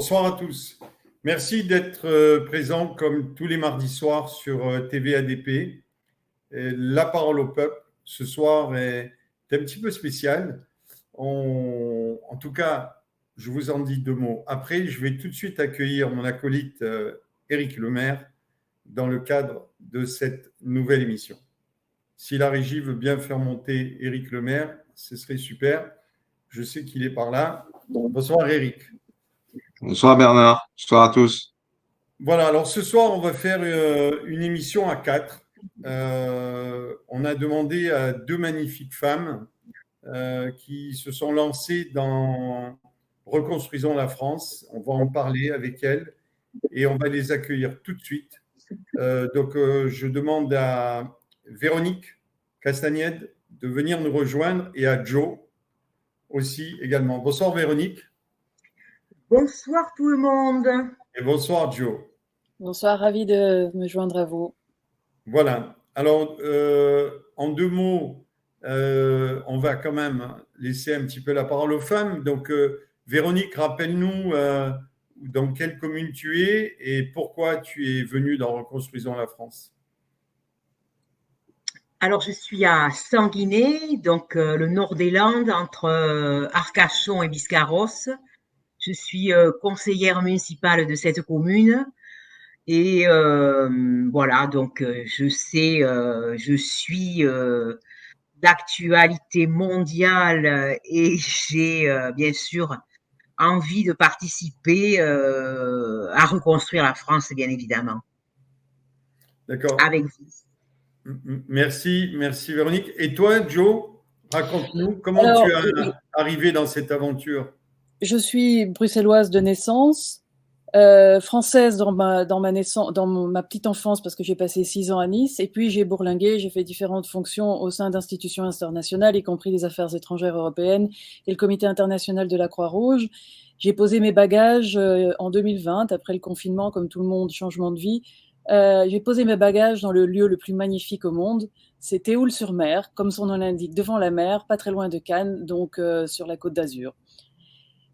Bonsoir à tous. Merci d'être présents comme tous les mardis soirs sur TV ADP. La parole au peuple, ce soir, est un petit peu spécial. En tout cas, je vous en dis deux mots. Après, je vais tout de suite accueillir mon acolyte Éric Lemaire dans le cadre de cette nouvelle émission. Si la régie veut bien faire monter Éric Lemaire, ce serait super. Je sais qu'il est par là. Bonsoir Éric. Bonsoir Bernard, bonsoir à tous. Voilà, alors ce soir, on va faire une émission à quatre. On a demandé à deux magnifiques femmes qui se sont lancées dans Reconstruisons la France. On va en parler avec elles et on va les accueillir tout de suite. Je demande à Véronique Castagnède de venir nous rejoindre et à Joe aussi également. Bonsoir Véronique. Bonsoir tout le monde. Et bonsoir Joe. Bonsoir, ravi de me joindre à vous. Voilà. Alors, en deux mots, on va quand même laisser un petit peu la parole aux femmes. Donc, Véronique, rappelle-nous dans quelle commune tu es et pourquoi tu es venue dans Reconstruisons la France. Alors, je suis à Sanguinet, donc le nord des Landes, entre Arcachon et Biscarrosse. Je suis conseillère municipale de cette commune. Et voilà, donc je suis d'actualité mondiale et j'ai bien sûr envie de participer à reconstruire la France, bien évidemment. D'accord. Avec vous. Merci Véronique. Et toi, Joe, raconte-nous comment tu es arrivé dans cette aventure. Je suis bruxelloise de naissance. Française dans ma petite enfance parce que j'ai passé 6 ans à Nice, et puis j'ai bourlingué, j'ai fait différentes fonctions au sein d'institutions internationales, y compris les affaires étrangères européennes et le comité international de la Croix-Rouge. J'ai posé mes bagages en 2020, après le confinement, comme tout le monde, changement de vie. J'ai posé mes bagages dans le lieu le plus magnifique au monde, c'est Théoul-sur-Mer, comme son nom l'indique, devant la mer, pas très loin de Cannes, donc sur la Côte d'Azur.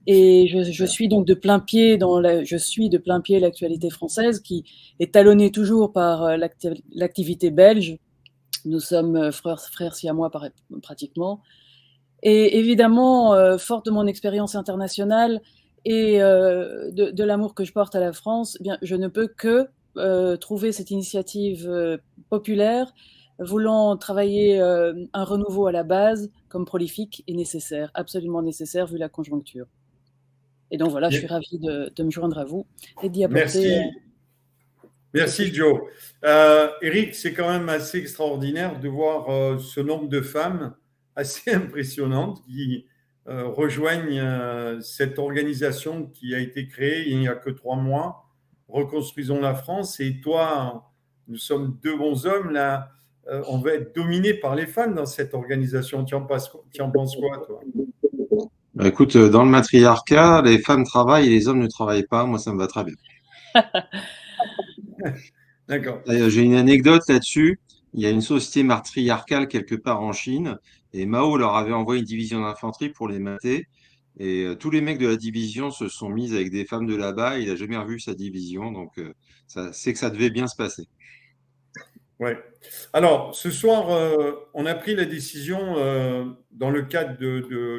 Et je suis donc de plein pied l'actualité française qui est talonnée toujours par l'activité belge. Nous sommes frères siamois pratiquement. Et évidemment, forte de mon expérience internationale et de l'amour que je porte à la France, eh bien, je ne peux que trouver cette initiative populaire voulant travailler un renouveau à la base comme prolifique et nécessaire, absolument nécessaire vu la conjoncture. Et donc voilà, je suis ravie de me joindre à vous et d'y apporter. Merci Joe. Éric, c'est quand même assez extraordinaire de voir ce nombre de femmes assez impressionnantes qui rejoignent cette organisation qui a été créée il n'y a que 3 mois, Reconstruisons la France. Et toi, nous sommes deux bons hommes là. On va être dominés par les femmes dans cette organisation. Tu en penses quoi, toi ? Écoute, dans le matriarcat, les femmes travaillent et les hommes ne travaillent pas. Moi, ça me va très bien. D'accord. J'ai une anecdote là-dessus. Il y a une société matriarcale quelque part en Chine et Mao leur avait envoyé une division d'infanterie pour les mater. Et tous les mecs de la division se sont mis avec des femmes de là-bas. Il n'a jamais revu sa division, donc c'est que ça devait bien se passer. Ouais. Alors, ce soir, on a pris la décision, dans le cadre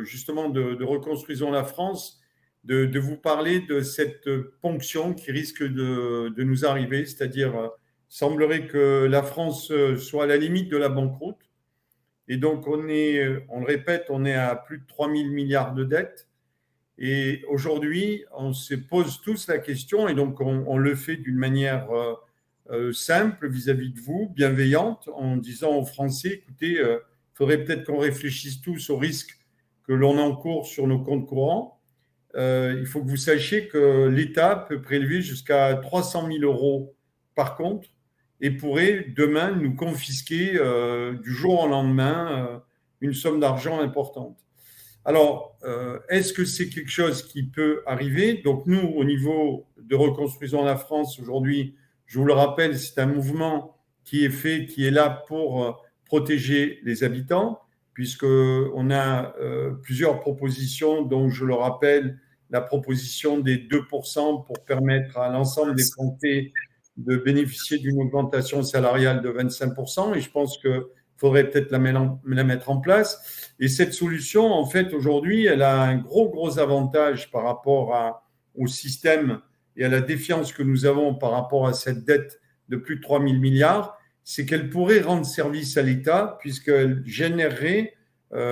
justement de Reconstruisons la France, de vous parler de cette ponction qui risque de nous arriver, c'est-à-dire, semblerait que la France soit à la limite de la banqueroute. Et donc, on le répète, on est à plus de 3 000 milliards de dettes. Et aujourd'hui, on se pose tous la question, et donc on le fait d'une manière simple vis-à-vis de vous, bienveillante, en disant aux Français, écoutez, il faudrait peut-être qu'on réfléchisse tous aux risques que l'on encourt sur nos comptes courants. Il faut que vous sachiez que l'État peut prélever jusqu'à 300 000 euros par compte et pourrait demain nous confisquer du jour au lendemain une somme d'argent importante. Alors, est-ce que c'est quelque chose qui peut arriver ? Donc nous, au niveau de Reconstruisons la France aujourd'hui, je vous le rappelle, c'est un mouvement qui est là pour protéger les habitants, puisqu'on a plusieurs propositions, dont je le rappelle, la proposition des 2% pour permettre à l'ensemble des Français de bénéficier d'une augmentation salariale de 25%. Et je pense qu'il faudrait peut-être la mettre en place. Et cette solution, en fait, aujourd'hui, elle a un gros avantage par rapport au système et à la défiance que nous avons par rapport à cette dette de plus de 3 000 milliards, c'est qu'elle pourrait rendre service à l'État puisqu'elle générerait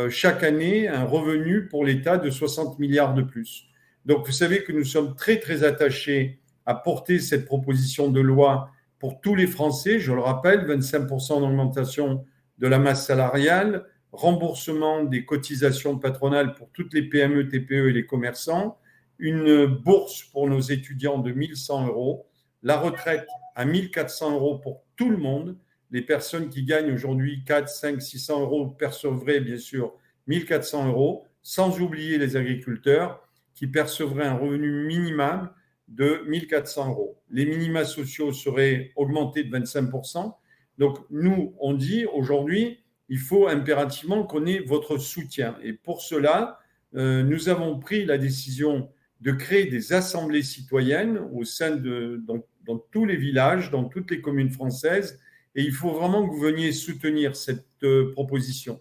chaque année un revenu pour l'État de 60 milliards de plus. Donc, vous savez que nous sommes très attachés à porter cette proposition de loi pour tous les Français. Je le rappelle, 25% d'augmentation de la masse salariale, remboursement des cotisations patronales pour toutes les PME, TPE et les commerçants, une bourse pour nos étudiants de 1 100 €, la retraite à 1 400 € pour tout le monde. Les personnes qui gagnent aujourd'hui 4, 5, 600 € percevraient bien sûr 1 400 €, sans oublier les agriculteurs qui percevraient un revenu minimal de 1 400 €. Les minima sociaux seraient augmentés de 25%. Donc, nous, on dit aujourd'hui, il faut impérativement qu'on ait votre soutien. Et pour cela, nous avons pris la décision de créer des assemblées citoyennes au sein dans tous les villages, dans toutes les communes françaises. Et il faut vraiment que vous veniez soutenir cette proposition.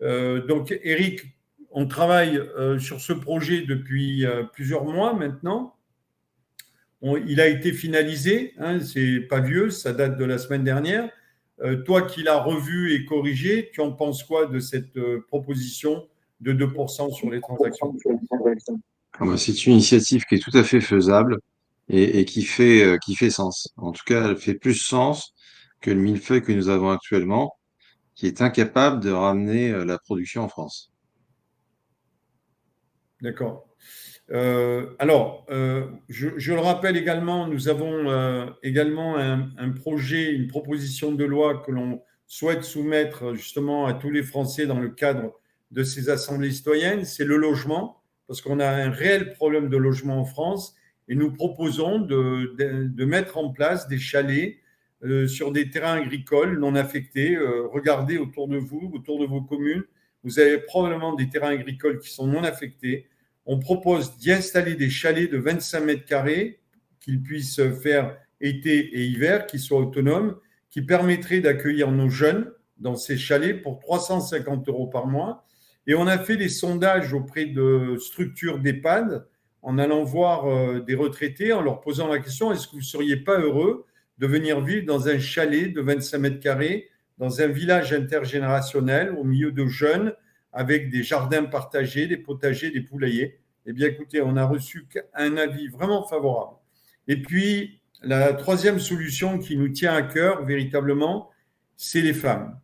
Donc, Eric, on travaille sur ce projet depuis plusieurs mois maintenant. Il a été finalisé, hein, c'est pas vieux, ça date de la semaine dernière. Toi qui l'as revu et corrigé, tu en penses quoi de cette proposition de 2% sur les transactions? C'est une initiative qui est tout à fait faisable et qui fait sens. En tout cas, elle fait plus sens que le millefeuille que nous avons actuellement, qui est incapable de ramener la production en France. D'accord. Alors, je le rappelle également, nous avons également un projet, une proposition de loi que l'on souhaite soumettre justement à tous les Français dans le cadre de ces assemblées citoyennes, c'est le logement, parce qu'on a un réel problème de logement en France et nous proposons de mettre en place des chalets sur des terrains agricoles non affectés. Regardez autour de vous, autour de vos communes, vous avez probablement des terrains agricoles qui sont non affectés. On propose d'y installer des chalets de 25 mètres carrés qu'ils puissent faire été et hiver, qui soient autonomes, qui permettraient d'accueillir nos jeunes dans ces chalets pour 350 € par mois. Et on a fait des sondages auprès de structures d'EHPAD en allant voir des retraités, en leur posant la question, est-ce que vous ne seriez pas heureux de venir vivre dans un chalet de 25 mètres carrés, dans un village intergénérationnel, au milieu de jeunes, avec des jardins partagés, des potagers, des poulaillers? Eh bien, écoutez, on a reçu un avis vraiment favorable. Et puis, la troisième solution qui nous tient à cœur, véritablement, c'est les femmes.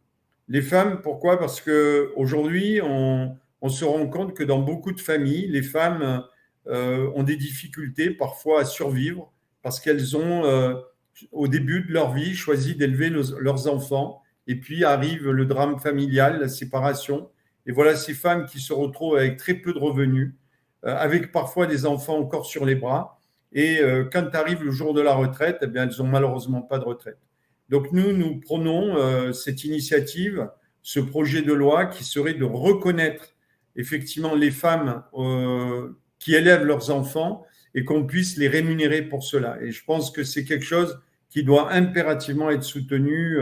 Les femmes, pourquoi? Parce qu'aujourd'hui, on se rend compte que dans beaucoup de familles, les femmes ont des difficultés parfois à survivre parce qu'elles ont, au début de leur vie, choisi d'élever leurs enfants. Et puis arrive le drame familial, la séparation. Et voilà ces femmes qui se retrouvent avec très peu de revenus, avec parfois des enfants encore sur les bras. Et quand arrive le jour de la retraite, eh bien, elles n'ont malheureusement pas de retraite. Donc nous prenons cette initiative, ce projet de loi qui serait de reconnaître effectivement les femmes qui élèvent leurs enfants et qu'on puisse les rémunérer pour cela. Et je pense que c'est quelque chose qui doit impérativement être soutenu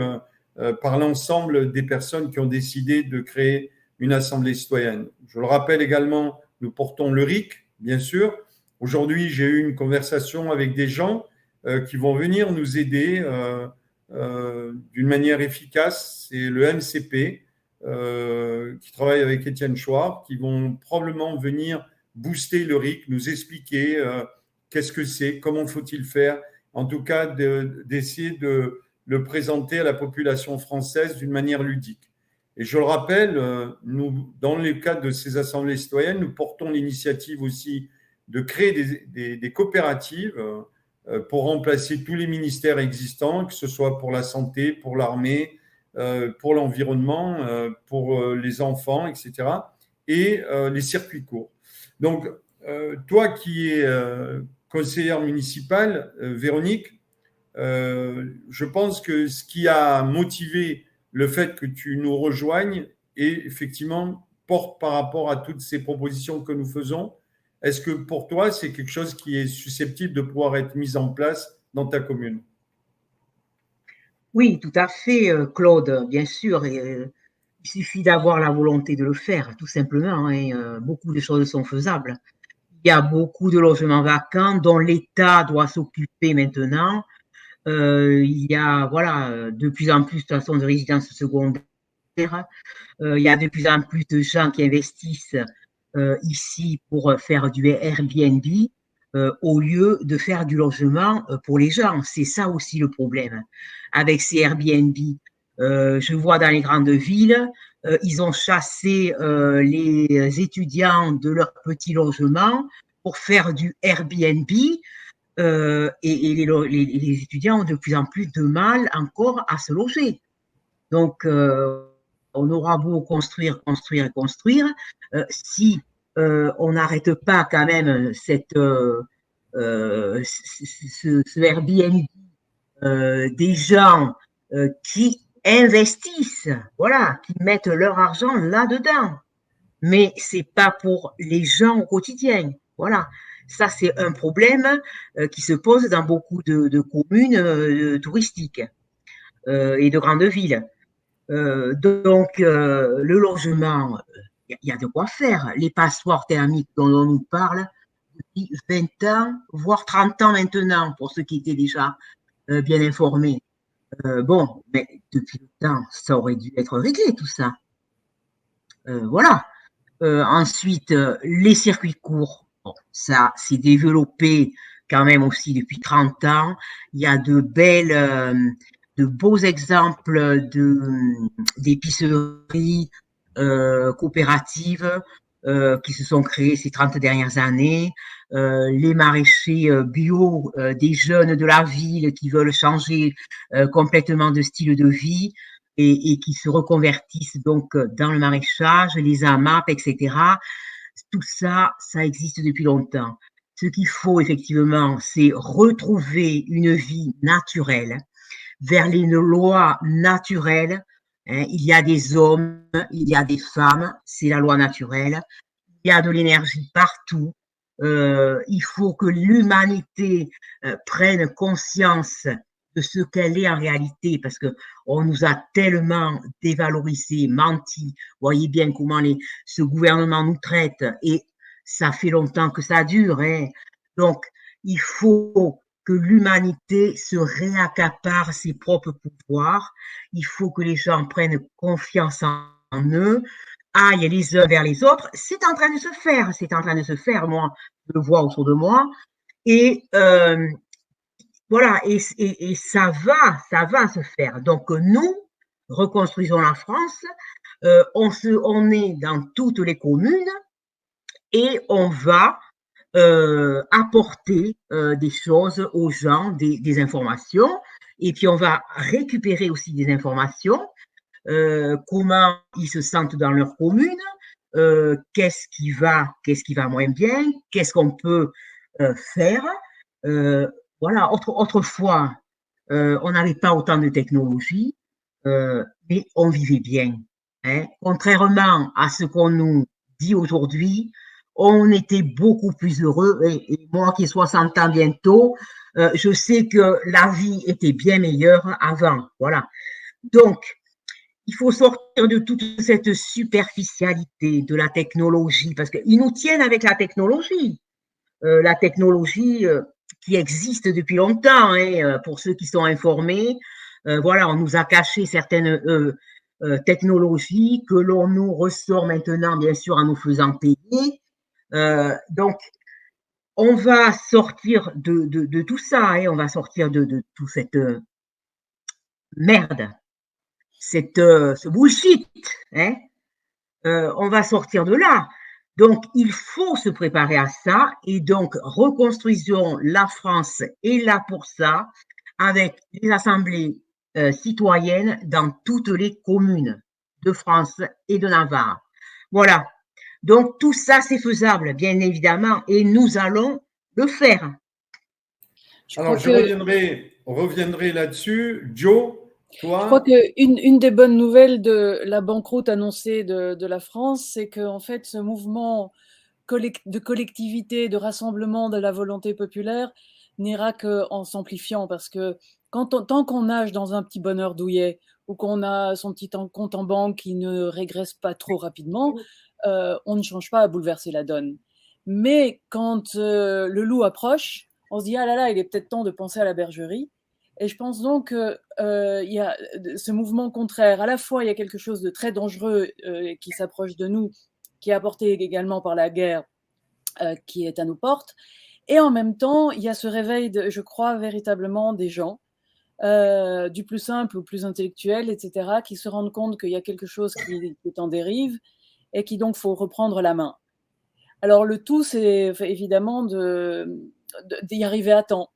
par l'ensemble des personnes qui ont décidé de créer une assemblée citoyenne. Je le rappelle également, nous portons le RIC, bien sûr. Aujourd'hui, j'ai eu une conversation avec des gens qui vont venir nous aider d'une manière efficace. C'est le MCP qui travaille avec Étienne Chouard, qui vont probablement venir booster le RIC, nous expliquer qu'est-ce que c'est, comment faut-il faire, en tout cas d'essayer de le présenter à la population française d'une manière ludique. Et je le rappelle, nous, dans le cadre de ces assemblées citoyennes, nous portons l'initiative aussi de créer des coopératives pour remplacer tous les ministères existants, que ce soit pour la santé, pour l'armée, pour l'environnement, pour les enfants, etc., et les circuits courts. Donc, toi qui es conseillère municipale, Véronique, je pense que ce qui a motivé le fait que tu nous rejoignes et effectivement porte par rapport à toutes ces propositions que nous faisons, Est-ce que pour toi, c'est quelque chose qui est susceptible de pouvoir être mis en place dans ta commune? Oui, tout à fait, Claude, bien sûr. Il suffit d'avoir la volonté de le faire, tout simplement. Et beaucoup de choses sont faisables. Il y a beaucoup de logements vacants dont l'État doit s'occuper maintenant. Il y a voilà, de plus en plus de façon de résidences secondaires. Il y a de plus en plus de gens qui investissent ici pour faire du Airbnb au lieu de faire du logement pour les gens. C'est ça aussi le problème avec ces Airbnb. Je vois dans les grandes villes, ils ont chassé les étudiants de leur petit logement pour faire du Airbnb. Et les étudiants ont de plus en plus de mal encore à se loger. Donc, on aura beau construire, construire, construire, si on n'arrête pas quand même ce Airbnb des gens qui investissent, voilà, qui mettent leur argent là-dedans. Mais c'est pas pour les gens au quotidien. Voilà. Ça, c'est un problème qui se pose dans beaucoup de communes touristiques et de grandes villes. Donc, le logement, il y a de quoi faire. Les passoires thermiques dont on nous parle depuis 20 ans, voire 30 ans maintenant, pour ceux qui étaient déjà bien informés. Bon, mais depuis le temps, ça aurait dû être réglé, tout ça. Voilà. Ensuite, les circuits courts, bon, ça s'est développé quand même aussi depuis 30 ans. Il y a de beaux exemples d'épiceries coopératives qui se sont créées ces 30 dernières années. Les maraîchers bio des jeunes de la ville qui veulent changer complètement de style de vie et qui se reconvertissent donc dans le maraîchage, les AMAP, etc. Tout ça, ça existe depuis longtemps. Ce qu'il faut effectivement, c'est retrouver une vie naturelle, vers les lois naturelles. Hein. Il y a des hommes, il y a des femmes, c'est la loi naturelle. Il y a de l'énergie partout. Il faut que l'humanité prenne conscience de ce qu'elle est en réalité, parce que on nous a tellement dévalorisé, menti. Vous voyez bien comment ce gouvernement nous traite, et ça fait longtemps que ça dure. Hein. Donc, il faut que l'humanité se réaccapare ses propres pouvoirs. Il faut que les gens prennent confiance en eux, aillent les uns vers les autres. C'est en train de se faire, c'est en train de se faire. Moi, je le vois autour de moi. Et voilà, et ça va se faire. Donc, nous, reconstruisons la France. On est dans toutes les communes et on va apporter des choses aux gens, des informations. Et puis, on va récupérer aussi des informations. Comment ils se sentent dans leur commune, qu'est-ce qui va moins bien, qu'est-ce qu'on peut faire. Voilà, autrefois, on n'avait pas autant de technologie, mais on vivait bien. Hein. Contrairement à ce qu'on nous dit aujourd'hui, on était beaucoup plus heureux. Et moi qui ai 60 ans bientôt, je sais que la vie était bien meilleure avant. Voilà. Donc, il faut sortir de toute cette superficialité de la technologie, parce qu'ils nous tiennent avec la technologie qui existe depuis longtemps, hein, pour ceux qui sont informés. Voilà, on nous a caché certaines technologies que l'on nous ressort maintenant, bien sûr, en nous faisant payer. Donc, on va sortir de tout ça, hein, on va sortir de toute cette merde, ce bullshit. Hein. On va sortir de là. Donc, il faut se préparer à ça et donc reconstruisons la France est là pour ça avec les assemblées citoyennes dans toutes les communes de France et de Navarre. Voilà. Donc, tout ça, c'est faisable, bien évidemment, et nous allons le faire. Alors, je reviendrai là-dessus. Joe, toi? Je crois qu'une des bonnes nouvelles de la banqueroute annoncée de la France, c'est qu'en fait, ce mouvement de collectivité, de rassemblement de la volonté populaire n'ira qu'en s'amplifiant, parce que tant qu'on nage dans un petit bonheur douillet, ou qu'on a son petit compte en banque qui ne régresse pas trop rapidement, on ne change pas à bouleverser la donne. Mais quand le loup approche, on se dit, ah là là, il est peut-être temps de penser à la bergerie. Et je pense donc qu'il y a ce mouvement contraire. À la fois, il y a quelque chose de très dangereux qui s'approche de nous, qui est apporté également par la guerre qui est à nos portes. Et en même temps, il y a ce réveil, je crois, véritablement des gens, du plus simple au plus intellectuel, etc., qui se rendent compte qu'il y a quelque chose qui est en dérive et qui donc faut reprendre la main. Alors le tout, c'est évidemment d'y arriver à temps.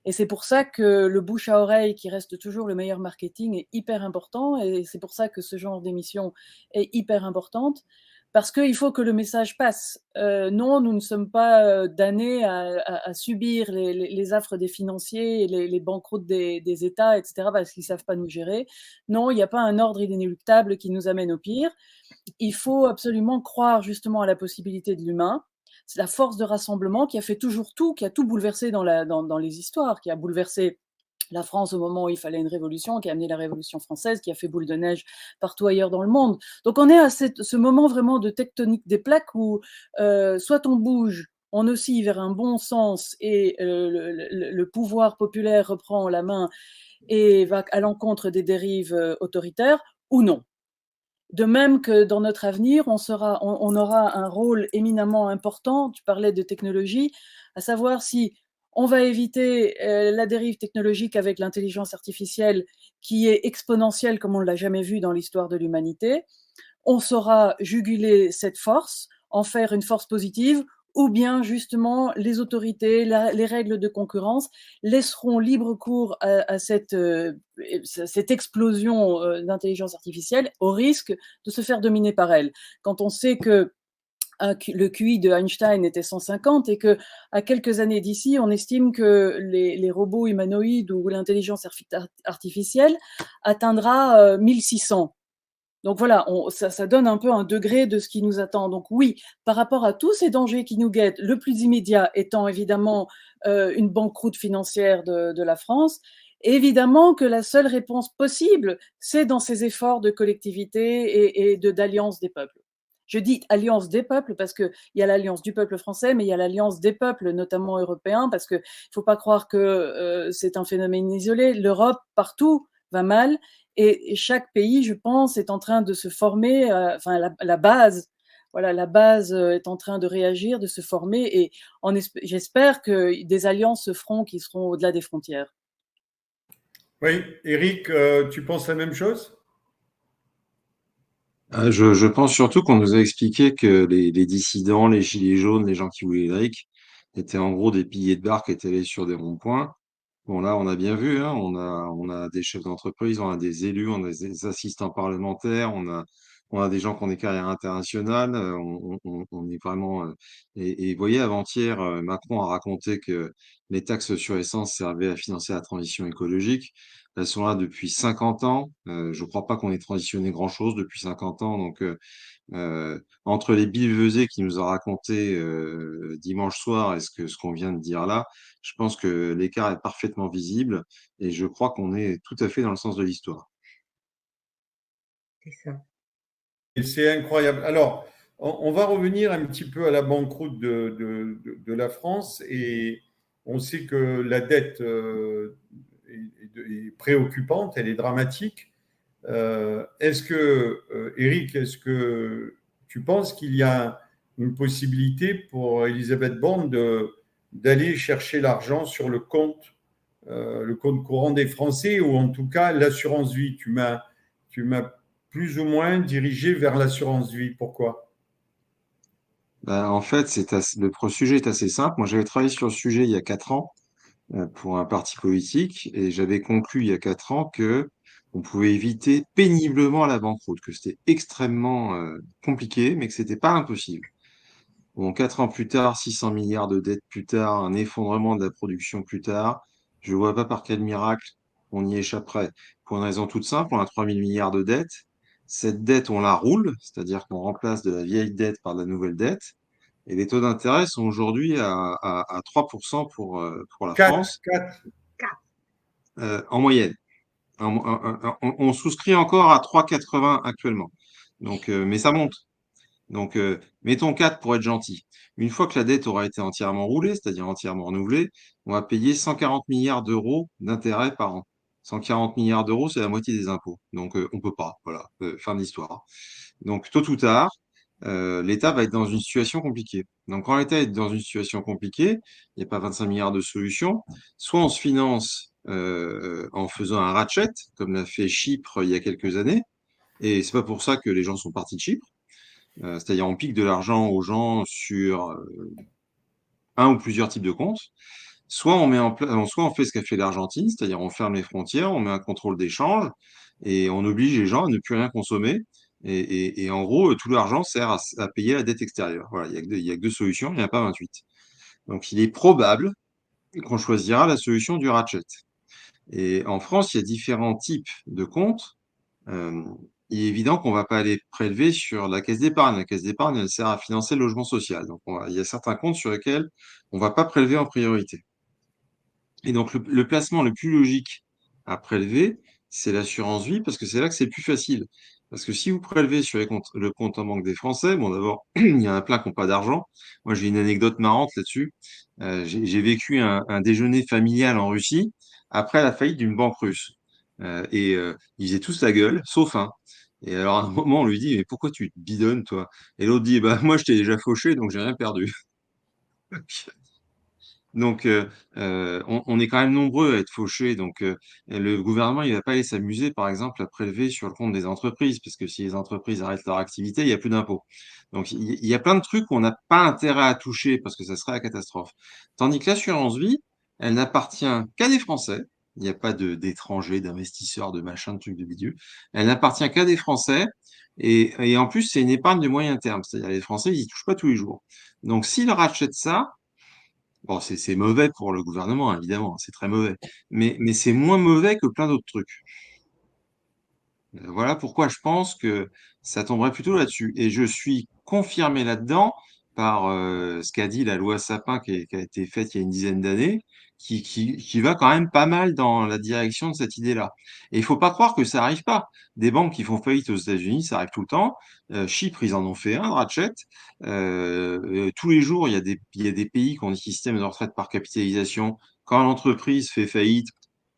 Et c'est pour ça que le bouche à oreille, qui reste toujours le meilleur marketing, est hyper important. Et c'est pour ça que ce genre d'émission est hyper importante. Parce qu'il faut que le message passe. Non, nous ne sommes pas damnés à subir les affres des financiers et les banqueroutes des États, etc., parce qu'ils ne savent pas nous gérer. Non, il n'y a pas un ordre inéluctable qui nous amène au pire. Il faut absolument croire justement à la possibilité de l'humain. C'est la force de rassemblement qui a fait toujours tout, qui a tout bouleversé dans les histoires, qui a bouleversé la France au moment où il fallait une révolution, qui a amené la Révolution française, qui a fait boule de neige partout ailleurs dans le monde. Donc on est à ce moment vraiment de tectonique des plaques où soit on bouge, on oscille vers un bon sens et le pouvoir populaire reprend la main et va à l'encontre des dérives autoritaires, ou non. De même que dans notre avenir, on aura un rôle éminemment important, tu parlais de technologie, à savoir si on va éviter la dérive technologique avec l'intelligence artificielle qui est exponentielle comme on ne l'a jamais vu dans l'histoire de l'humanité. On saura juguler cette force, en faire une force positive, ou bien justement les autorités, les règles de concurrence laisseront libre cours à cette explosion d'intelligence artificielle au risque de se faire dominer par elle. Quand on sait que le QI de Einstein était 150 et que à quelques années d'ici, on estime que les robots humanoïdes ou l'intelligence artificielle atteindra 1600. Donc voilà, ça donne un peu un degré de ce qui nous attend. Donc oui, par rapport à tous ces dangers qui nous guettent, le plus immédiat étant évidemment une banqueroute financière de la France, évidemment que la seule réponse possible, c'est dans ces efforts de collectivité et d'alliance des peuples. Je dis alliance des peuples parce qu'il y a l'alliance du peuple français, mais il y a l'alliance des peuples, notamment européens, parce qu'il ne faut pas croire que c'est un phénomène isolé. L'Europe, partout, va mal. Et chaque pays, je pense, est en train de se former, enfin la base, voilà, la base est en train de réagir, de se former, et j'espère que des alliances se feront qui seront au-delà des frontières. Oui, Eric, tu penses la même chose? Je pense surtout qu'on nous a expliqué que les dissidents, les gilets jaunes, les gens qui voulaient Éric, étaient en gros des piliers de bar qui étaient allés sur des ronds-points. Bon, là, on a bien vu, hein, on a des chefs d'entreprise, on a des élus, on a des assistants parlementaires, on a des gens qui ont des carrières internationales, on est vraiment. Et vous voyez, avant-hier, Macron a raconté que les taxes sur essence servaient à financer la transition écologique. Elles sont là depuis 50 ans. Je ne crois pas qu'on ait transitionné grand-chose depuis 50 ans. Donc, entre les billevesées qu'il nous a raconté dimanche soir et ce qu'on vient de dire là, je pense que l'écart est parfaitement visible et je crois qu'on est tout à fait dans le sens de l'histoire. C'est ça. Et c'est incroyable. Alors, on va revenir un petit peu à la banqueroute de la France et on sait que la dette est préoccupante, elle est dramatique. Eric, est-ce que tu penses qu'il y a une possibilité pour Elisabeth Borne d'aller chercher l'argent sur le compte courant des Français ou en tout cas l'assurance vie? Tu m'as plus ou moins dirigé vers l'assurance vie. Pourquoi? Ben, en fait, le sujet est assez simple. Moi, j'avais travaillé sur le sujet il y a 4 ans pour un parti politique et j'avais conclu il y a 4 ans que on pouvait éviter péniblement la banqueroute, que c'était extrêmement compliqué, mais que c'était pas impossible. Bon, 4 ans plus tard, 600 milliards de dettes plus tard, un effondrement de la production plus tard, je vois pas par quel miracle on y échapperait. Pour une raison toute simple, on a 3000 milliards de dettes. Cette dette, on la roule, c'est-à-dire qu'on remplace de la vieille dette par de la nouvelle dette. Et les taux d'intérêt sont aujourd'hui à 3% pour la 4, France, 4. en moyenne. On souscrit encore à 3,80 actuellement. Donc, mais ça monte. Donc, mettons 4 pour être gentil. Une fois que la dette aura été entièrement roulée, c'est-à-dire entièrement renouvelée, on va payer 140 milliards d'euros d'intérêts par an. 140 milliards d'euros, c'est la moitié des impôts. Donc, on peut pas. Voilà, fin de l'histoire. Donc, tôt ou tard, l'État va être dans une situation compliquée. Donc, quand l'État est dans une situation compliquée, il n'y a pas 25 milliards de solutions. Soit on se finance en faisant un ratchet, comme l'a fait Chypre il y a quelques années, et c'est pas pour ça que les gens sont partis de Chypre. C'est-à-dire on pique de l'argent aux gens sur un ou plusieurs types de comptes. Soit on met en place, soit on fait ce qu'a fait l'Argentine, c'est-à-dire on ferme les frontières, on met un contrôle d'échange et on oblige les gens à ne plus rien consommer. Et en gros, tout l'argent sert à payer la dette extérieure. Voilà, il y a que deux solutions, il n'y en a pas 28. Donc il est probable qu'on choisira la solution du ratchet. Et en France, il y a différents types de comptes. Euh, il est évident qu'on ne va pas aller prélever sur la caisse d'épargne. La caisse d'épargne, elle sert à financer le logement social. Donc, il y a certains comptes sur lesquels on ne va pas prélever en priorité. Et donc, le placement le plus logique à prélever, c'est l'assurance vie, parce que c'est là que c'est le plus facile. Parce que si vous prélevez sur le compte en banque des Français, bon, d'abord, il y en a plein qui n'ont pas d'argent. Moi, j'ai une anecdote marrante là-dessus. J'ai vécu un déjeuner familial en Russie après la faillite d'une banque russe. Ils faisaient tous la gueule, sauf un. Et alors, à un moment, on lui dit, mais pourquoi tu te bidonnes, toi? Et l'autre dit, bah, moi, je t'ai déjà fauché, donc j'ai rien perdu. Donc, on est quand même nombreux à être fauchés. Donc, le gouvernement, il va pas aller s'amuser, par exemple, à prélever sur le compte des entreprises, parce que si les entreprises arrêtent leur activité, il n'y a plus d'impôts. Donc, il y a plein de trucs qu'on n'a pas intérêt à toucher, parce que ça serait la catastrophe. Tandis que l'assurance vie, elle n'appartient qu'à des Français. Il n'y a pas d'étrangers, d'investisseurs, de machins, de trucs de bidule. Elle n'appartient qu'à des Français. Et en plus, c'est une épargne de moyen terme. C'est-à-dire, les Français, ils y touchent pas tous les jours. Donc, s'ils rachètent ça, bon, c'est mauvais pour le gouvernement, hein, évidemment, c'est très mauvais. Mais c'est moins mauvais que plein d'autres trucs. Voilà pourquoi je pense que ça tomberait plutôt là-dessus. Et je suis confirmé là-dedans par ce qu'a dit la loi Sapin qui a été faite il y a une dizaine d'années, qui va quand même pas mal dans la direction de cette idée-là. Et il faut pas croire que ça arrive pas. Des banques qui font faillite aux États-Unis, ça arrive tout le temps. Chypre, ils en ont fait un, Ratchet. Tous les jours, il y a des pays qui ont des systèmes de retraite par capitalisation. Quand l'entreprise fait faillite,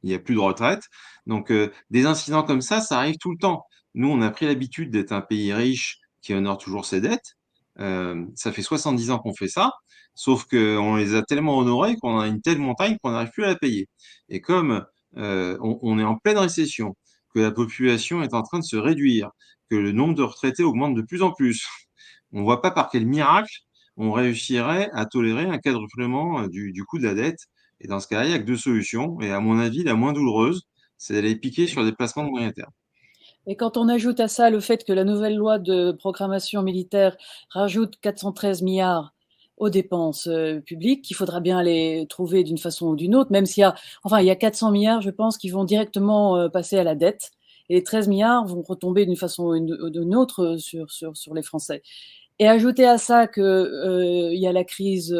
il n'y a plus de retraite. Donc, des incidents comme ça arrive tout le temps. Nous, on a pris l'habitude d'être un pays riche qui honore toujours ses dettes. Ça fait 70 ans qu'on fait ça, sauf qu'on les a tellement honorés qu'on a une telle montagne qu'on n'arrive plus à la payer. Et comme on est en pleine récession, que la population est en train de se réduire, que le nombre de retraités augmente de plus en plus, on ne voit pas par quel miracle on réussirait à tolérer un quadruplement du coût de la dette. Et dans ce cas-là, il n'y a que deux solutions. Et à mon avis, la moins douloureuse, c'est d'aller piquer sur des placements de moyen terme. Et quand on ajoute à ça le fait que la nouvelle loi de programmation militaire rajoute 413 milliards aux dépenses publiques, qu'il faudra bien les trouver d'une façon ou d'une autre, même s'il y a, enfin, il y a 400 milliards, je pense, qui vont directement passer à la dette, et les 13 milliards vont retomber d'une façon ou d'une autre sur les Français. Et ajouter à ça qu'il y a la crise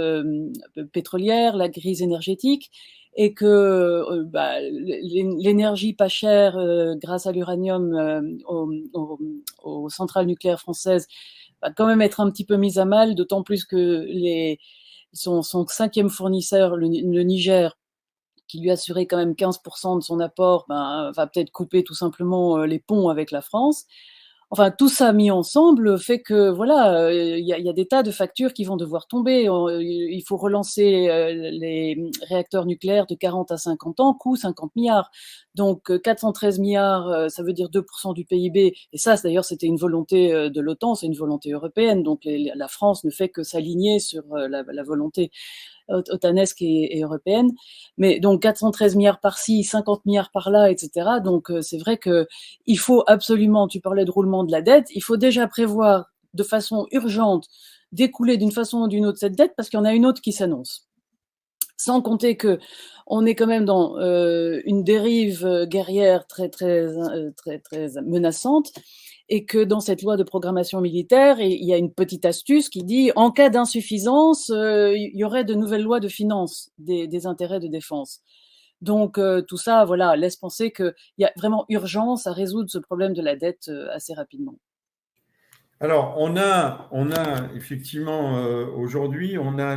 pétrolière, la crise énergétique, et que l'énergie pas chère grâce à l'uranium aux centrales nucléaires françaises va quand même être un petit peu mise à mal, d'autant plus que son cinquième fournisseur, le Niger, qui lui assurait quand même 15% de son apport, va peut-être couper tout simplement les ponts avec la France. Enfin, tout ça mis ensemble fait que voilà, il y a des tas de factures qui vont devoir tomber. Il faut relancer les réacteurs nucléaires de 40 à 50 ans, coût 50 milliards. Donc 413 milliards, ça veut dire 2% du PIB. Et ça, d'ailleurs, c'était une volonté de l'OTAN, c'est une volonté européenne. Donc la France ne fait que s'aligner sur la volonté otanesque et européenne. Mais donc 413 milliards par-ci, 50 milliards par-là, etc. Donc c'est vrai qu'il faut absolument, tu parlais de roulement de la dette, il faut déjà prévoir de façon urgente d'écouler d'une façon ou d'une autre cette dette parce qu'il y en a une autre qui s'annonce. Sans compter que on est quand même dans une dérive guerrière très, très, très, très menaçante, et que dans cette loi de programmation militaire, il y a une petite astuce qui dit en cas d'insuffisance, il y aurait de nouvelles lois de finances des intérêts de défense. Donc tout ça, voilà, laisse penser qu'il y a vraiment urgence à résoudre ce problème de la dette assez rapidement. Alors, on a effectivement, aujourd'hui, on a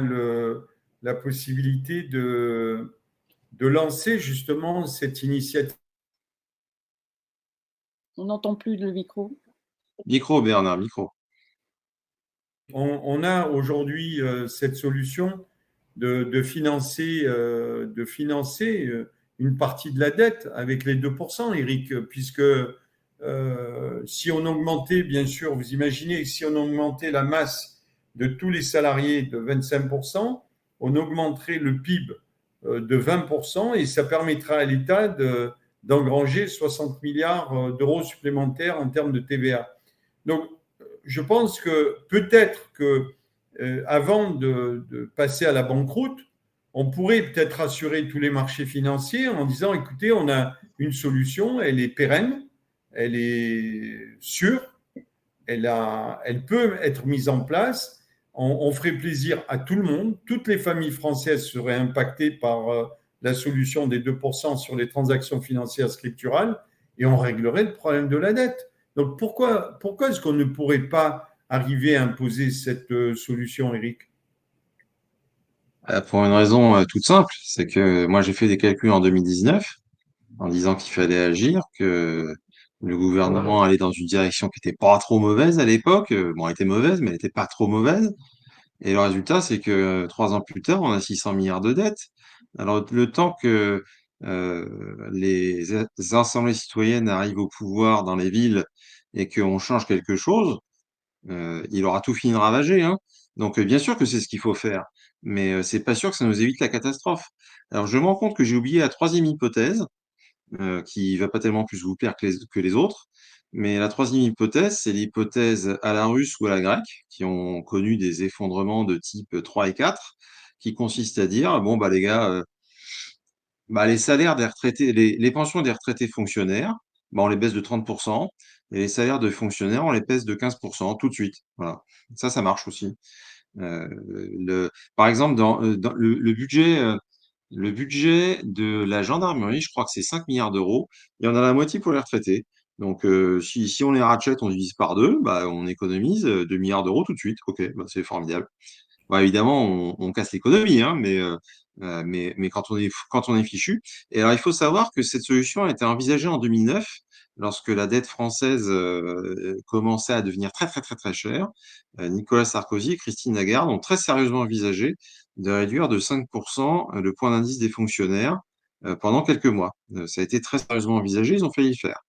la possibilité de lancer justement cette initiative. On n'entend plus le micro. Micro, Bernard, micro. On a aujourd'hui cette solution de financer une partie de la dette avec les 2%, Eric, puisque si on augmentait, bien sûr, vous imaginez, si on augmentait la masse de tous les salariés de 25%, on augmenterait le PIB de 20% et ça permettra à l'État d'engranger 60 milliards d'euros supplémentaires en termes de TVA. Donc, je pense que peut-être que avant de passer à la banqueroute, on pourrait peut-être rassurer tous les marchés financiers en disant, écoutez, on a une solution, elle est pérenne, elle est sûre, elle peut être mise en place, on ferait plaisir à tout le monde, toutes les familles françaises seraient impactées par la solution des 2% sur les transactions financières scripturales et on réglerait le problème de la dette. Donc pourquoi est-ce qu'on ne pourrait pas arriver à imposer cette solution, Eric? Pour une raison toute simple, c'est que moi j'ai fait des calculs en 2019 en disant qu'il fallait agir, que le gouvernement allait dans une direction qui n'était pas trop mauvaise à l'époque. Bon, elle était mauvaise, mais elle n'était pas trop mauvaise. Et le résultat, c'est que 3 ans plus tard, on a 600 milliards de dettes. Alors, le temps que les assemblées citoyennes arrivent au pouvoir dans les villes et qu'on change quelque chose, il aura tout fini de ravager, hein. Donc, bien sûr que c'est ce qu'il faut faire, mais c'est pas sûr que ça nous évite la catastrophe. Alors, je me rends compte que j'ai oublié la troisième hypothèse, qui va pas tellement plus vous plaire que les autres. Mais la troisième hypothèse, c'est l'hypothèse à la russe ou à la grecque, qui ont connu des effondrements de type 3 et 4, qui consiste à dire, bon, bah, les gars, bah, les salaires des retraités, les pensions des retraités fonctionnaires, bah, on les baisse de 30%, et les salaires de fonctionnaires, on les baisse de 15% tout de suite. Voilà. Ça marche aussi. Par exemple, dans le budget de la gendarmerie, je crois que c'est 5 milliards d'euros. Il y en a la moitié pour les retraités. Donc, si on les rachète, on divise par deux, bah, on économise 2 milliards d'euros tout de suite. OK, bah, c'est formidable. Bah, évidemment, on casse l'économie, hein, mais quand on est fichu. Et alors, il faut savoir que cette solution a été envisagée en 2009, lorsque la dette française commençait à devenir très, très, très, très chère. Nicolas Sarkozy et Christine Lagarde ont très sérieusement envisagé de réduire de 5% le point d'indice des fonctionnaires pendant quelques mois. Ça a été très sérieusement envisagé, ils ont failli le faire.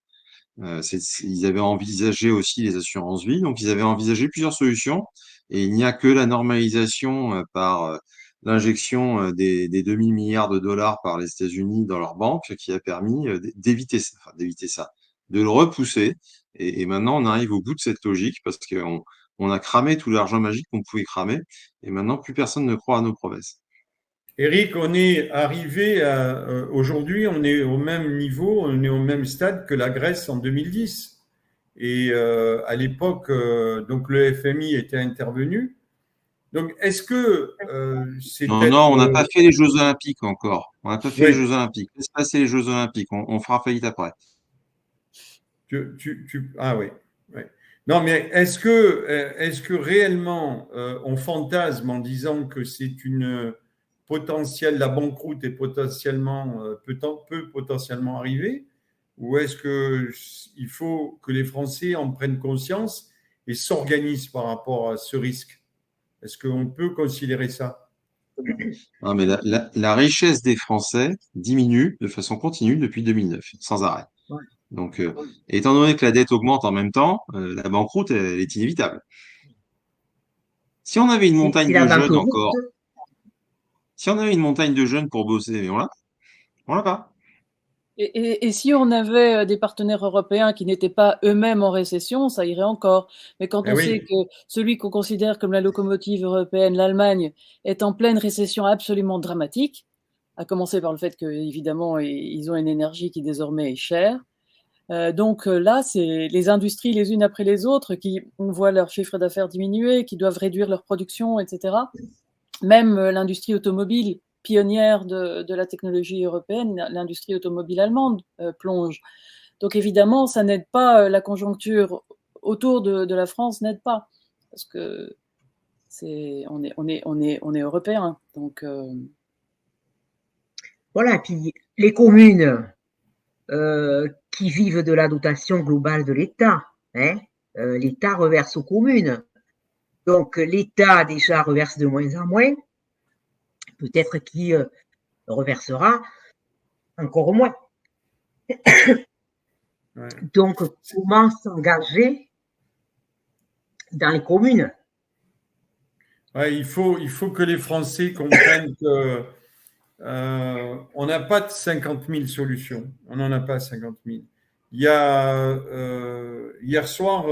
Ils avaient envisagé aussi les assurances vie, donc ils avaient envisagé plusieurs solutions, et il n'y a que la normalisation par l'injection des 2000 milliards de dollars par les États-Unis dans leur banque qui a permis d'éviter ça, de le repousser. Et maintenant, on arrive au bout de cette logique parce qu'on a cramé tout l'argent magique qu'on pouvait cramer, et maintenant, plus personne ne croit à nos promesses. Eric, on est arrivé aujourd'hui, on est au même niveau, on est au même stade que la Grèce en 2010. Et à l'époque, donc le FMI était intervenu. Donc, est-ce que c'est Non, peut-être. non, on n'a pas fait les Jeux Olympiques encore. On n'a pas fait les Oui, Jeux Olympiques. Laisse passer les Jeux Olympiques. On fera faillite après. ah oui. Oui. Non, mais est-ce que réellement on fantasme en disant que c'est une potentielle, la banqueroute est potentiellement, peut potentiellement arriver, ou est-ce qu'il faut que les Français en prennent conscience et s'organisent par rapport à ce risque? Est-ce qu'on peut considérer ça? Non, mais la richesse des Français diminue de façon continue depuis 2009, sans arrêt. Donc, étant donné que la dette augmente en même temps, la banqueroute, elle est inévitable. Si on avait une montagne C'est de la jeunes banqueroute. encore, si on avait une montagne de jeunes pour bosser, mais on l'a pas. Et si on avait des partenaires européens qui n'étaient pas eux-mêmes en récession, ça irait encore. Mais quand Eh on sait oui, que celui qu'on considère comme la locomotive européenne, l'Allemagne, est en pleine récession absolument dramatique, à commencer par le fait qu'évidemment, ils ont une énergie qui désormais est chère. Donc là, c'est les industries les unes après les autres qui, on voit leur chiffre d'affaires diminuer, qui doivent réduire leur production, etc. Même l'industrie automobile, pionnière de la technologie européenne, l'industrie automobile allemande plonge. Donc évidemment, ça n'aide pas, la conjoncture autour de la France n'aide pas, parce que on est européen. Donc Voilà, et puis les communes qui vivent de la dotation globale de l'État, hein, l'État reverse aux communes. Donc l'État déjà reverse de moins en moins, peut-être qu'il reversera encore moins. ouais. Donc comment s'engager dans les communes? Ouais, il faut que les Français comprennent que on n'a pas de 50 000 solutions. On n'en a pas 50 000. Il y a hier soir,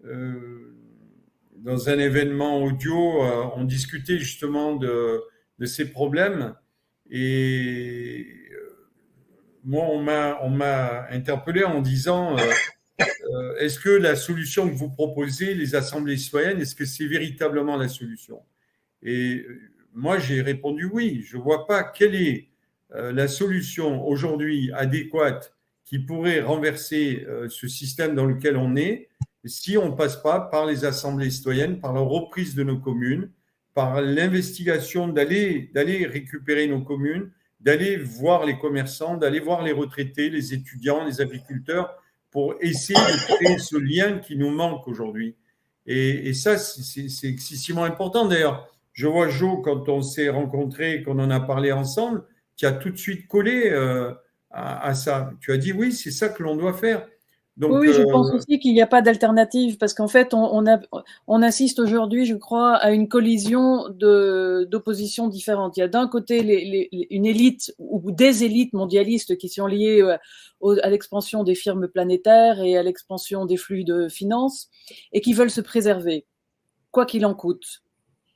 dans un événement audio, on discutait justement de ces problèmes. Et moi, on m'a interpellé en disant est-ce que la solution que vous proposez, les assemblées citoyennes, est-ce que c'est véritablement la solution? Et moi, j'ai répondu oui. Je ne vois pas quelle est la solution aujourd'hui adéquate qui pourrait renverser ce système dans lequel on est si on ne passe pas par les assemblées citoyennes, par la reprise de nos communes, par l'investigation d'aller récupérer nos communes, d'aller voir les commerçants, d'aller voir les retraités, les étudiants, les agriculteurs, pour essayer de créer ce lien qui nous manque aujourd'hui. Et ça, c'est excessivement important. D'ailleurs, je vois Jo, quand on s'est rencontrés, qu'on en a parlé ensemble, tu as tout de suite collé à ça. Tu as dit oui, c'est ça que l'on doit faire. Donc, oui, je pense aussi qu'il n'y a pas d'alternative parce qu'en fait, on assiste aujourd'hui, je crois, à une collision d'oppositions différentes. Il y a d'un côté une élite ou des élites mondialistes qui sont liées à l'expansion des firmes planétaires et à l'expansion des flux de finances et qui veulent se préserver, quoi qu'il en coûte.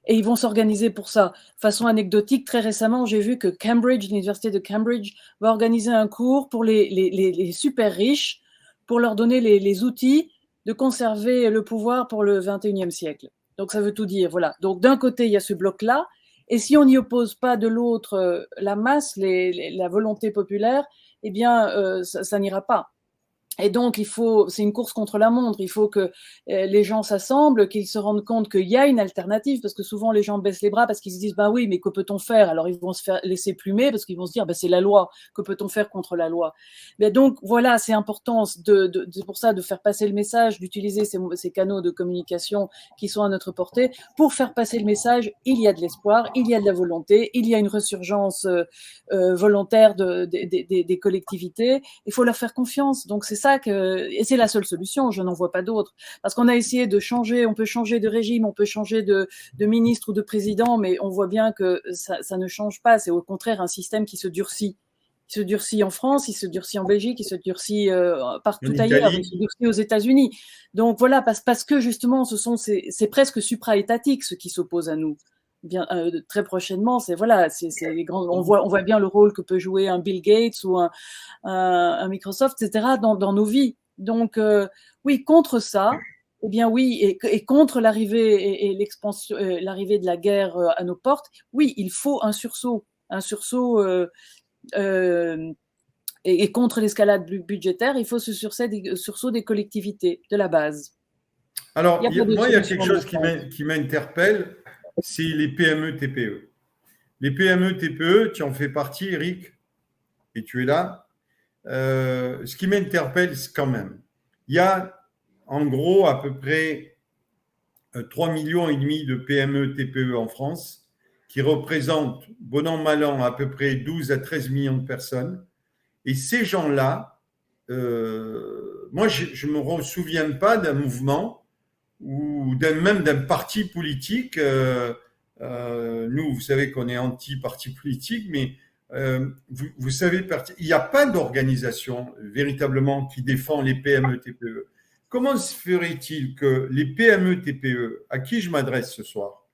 Et ils vont s'organiser pour ça. Façon anecdotique, très récemment, j'ai vu que Cambridge, l'université de Cambridge, va organiser un cours pour les super riches pour leur donner les outils de conserver le pouvoir pour le 21e siècle. Donc ça veut tout dire, voilà. Donc d'un côté, il y a ce bloc-là, et si on n'y oppose pas de l'autre la masse, la volonté populaire, eh bien, ça n'ira pas. Et donc, c'est une course contre la montre. Il faut que les gens s'assemblent, qu'ils se rendent compte qu'il y a une alternative, parce que souvent les gens baissent les bras parce qu'ils se disent, bah oui, mais que peut-on faire? Alors ils vont se faire laisser plumer parce qu'ils vont se dire, bah c'est la loi. Que peut-on faire contre la loi? Mais donc voilà, c'est important c'est pour ça de faire passer le message, d'utiliser ces canaux de communication qui sont à notre portée pour faire passer le message. Il y a de l'espoir, il y a de la volonté, il y a une resurgence volontaire des collectivités. Il faut leur faire confiance. Donc c'est ça et c'est la seule solution, je n'en vois pas d'autre. Parce qu'on a essayé de changer, on peut changer de régime, on peut changer de ministre ou de président, mais on voit bien que ça ne change pas. C'est au contraire un système qui se durcit. Il se durcit en France, il se durcit en Belgique, il se durcit partout ailleurs, il se durcit aux États-Unis. Donc voilà, parce que justement, c'est presque supra-étatique ce qui s'oppose à nous. Bien, très prochainement, c'est les grands. On voit bien le rôle que peut jouer un Bill Gates ou un Microsoft, etc. dans nos vies. Donc oui, contre ça, eh bien oui, et contre l'arrivée et l'expansion, l'arrivée de la guerre à nos portes, oui, il faut un sursaut et contre l'escalade budgétaire, il faut ce sursaut des collectivités de la base. Alors, moi, il y a quelque chose qui m'interpelle, c'est les PME-TPE. Les PME-TPE, tu en fais partie, Eric, et tu es là. Ce qui m'interpelle, c'est quand même, il y a en gros à peu près 3,5 millions de PME-TPE en France, qui représentent, bon an, mal an, à peu près 12 à 13 millions de personnes. Et ces gens-là, moi, je ne me souviens pas d'un mouvement ou même d'un parti politique. Nous, vous savez qu'on est anti-parti politique, mais vous savez, il n'y a pas d'organisation véritablement qui défend les PME-TPE. Comment se ferait-il que les PME-TPE, à qui je m'adresse ce soir,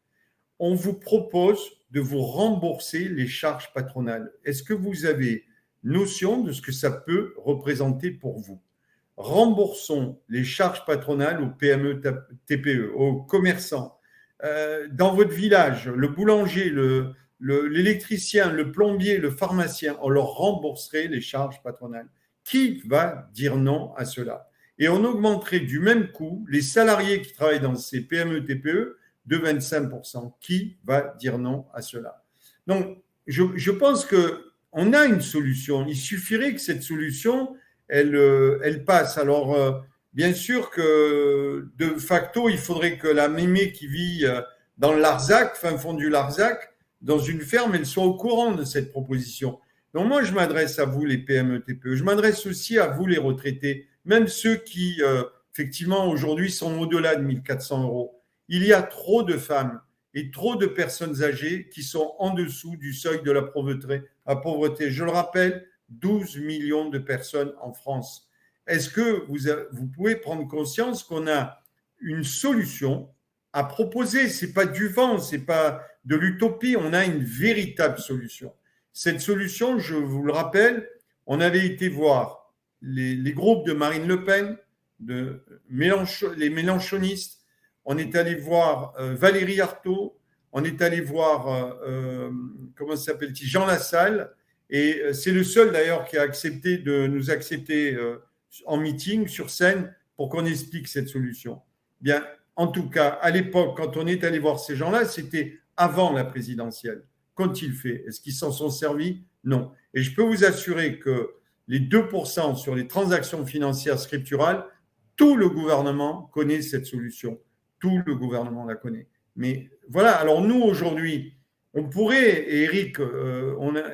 on vous propose de vous rembourser les charges patronales? Est-ce que vous avez notion de ce que ça peut représenter pour vous? Remboursons les charges patronales aux PME-TPE, aux commerçants. Dans votre village, le boulanger, l'électricien, le plombier, le pharmacien, on leur rembourserait les charges patronales. Qui va dire non à cela? Et on augmenterait du même coup les salariés qui travaillent dans ces PME-TPE de 25%. Qui va dire non à cela? Donc, je pense qu'on a une solution. Il suffirait que cette solution, elle passe. Alors, bien sûr que de facto, il faudrait que la mémé qui vit dans le Larzac, fin fond du Larzac, dans une ferme, elle soit au courant de cette proposition. Donc moi, je m'adresse à vous, les PME-TPE. Je m'adresse aussi à vous, les retraités, même ceux qui, effectivement, aujourd'hui, sont au-delà de 1 400 euros. Il y a trop de femmes et trop de personnes âgées qui sont en dessous du seuil de la pauvreté. Je le rappelle, 12 millions de personnes en France. Est-ce que vous pouvez prendre conscience qu'on a une solution à proposer? Ce n'est pas du vent, ce n'est pas de l'utopie, on a une véritable solution. Cette solution, je vous le rappelle, on avait été voir les groupes de Marine Le Pen, les mélenchonistes, on est allé voir Valérie Arthaud, on est allé voir, comment s'appelle-t-il, Jean Lassalle, et c'est le seul d'ailleurs qui a accepté de nous accepter en meeting, sur scène, pour qu'on explique cette solution. Bien, en tout cas, à l'époque, quand on est allé voir ces gens-là, c'était avant la présidentielle. Qu'ont-ils fait? Est-ce qu'ils s'en sont servis? Non. Et je peux vous assurer que les 2% sur les transactions financières scripturales, tout le gouvernement connaît cette solution. Tout le gouvernement la connaît. Mais voilà, alors nous, aujourd'hui, on pourrait, et Eric,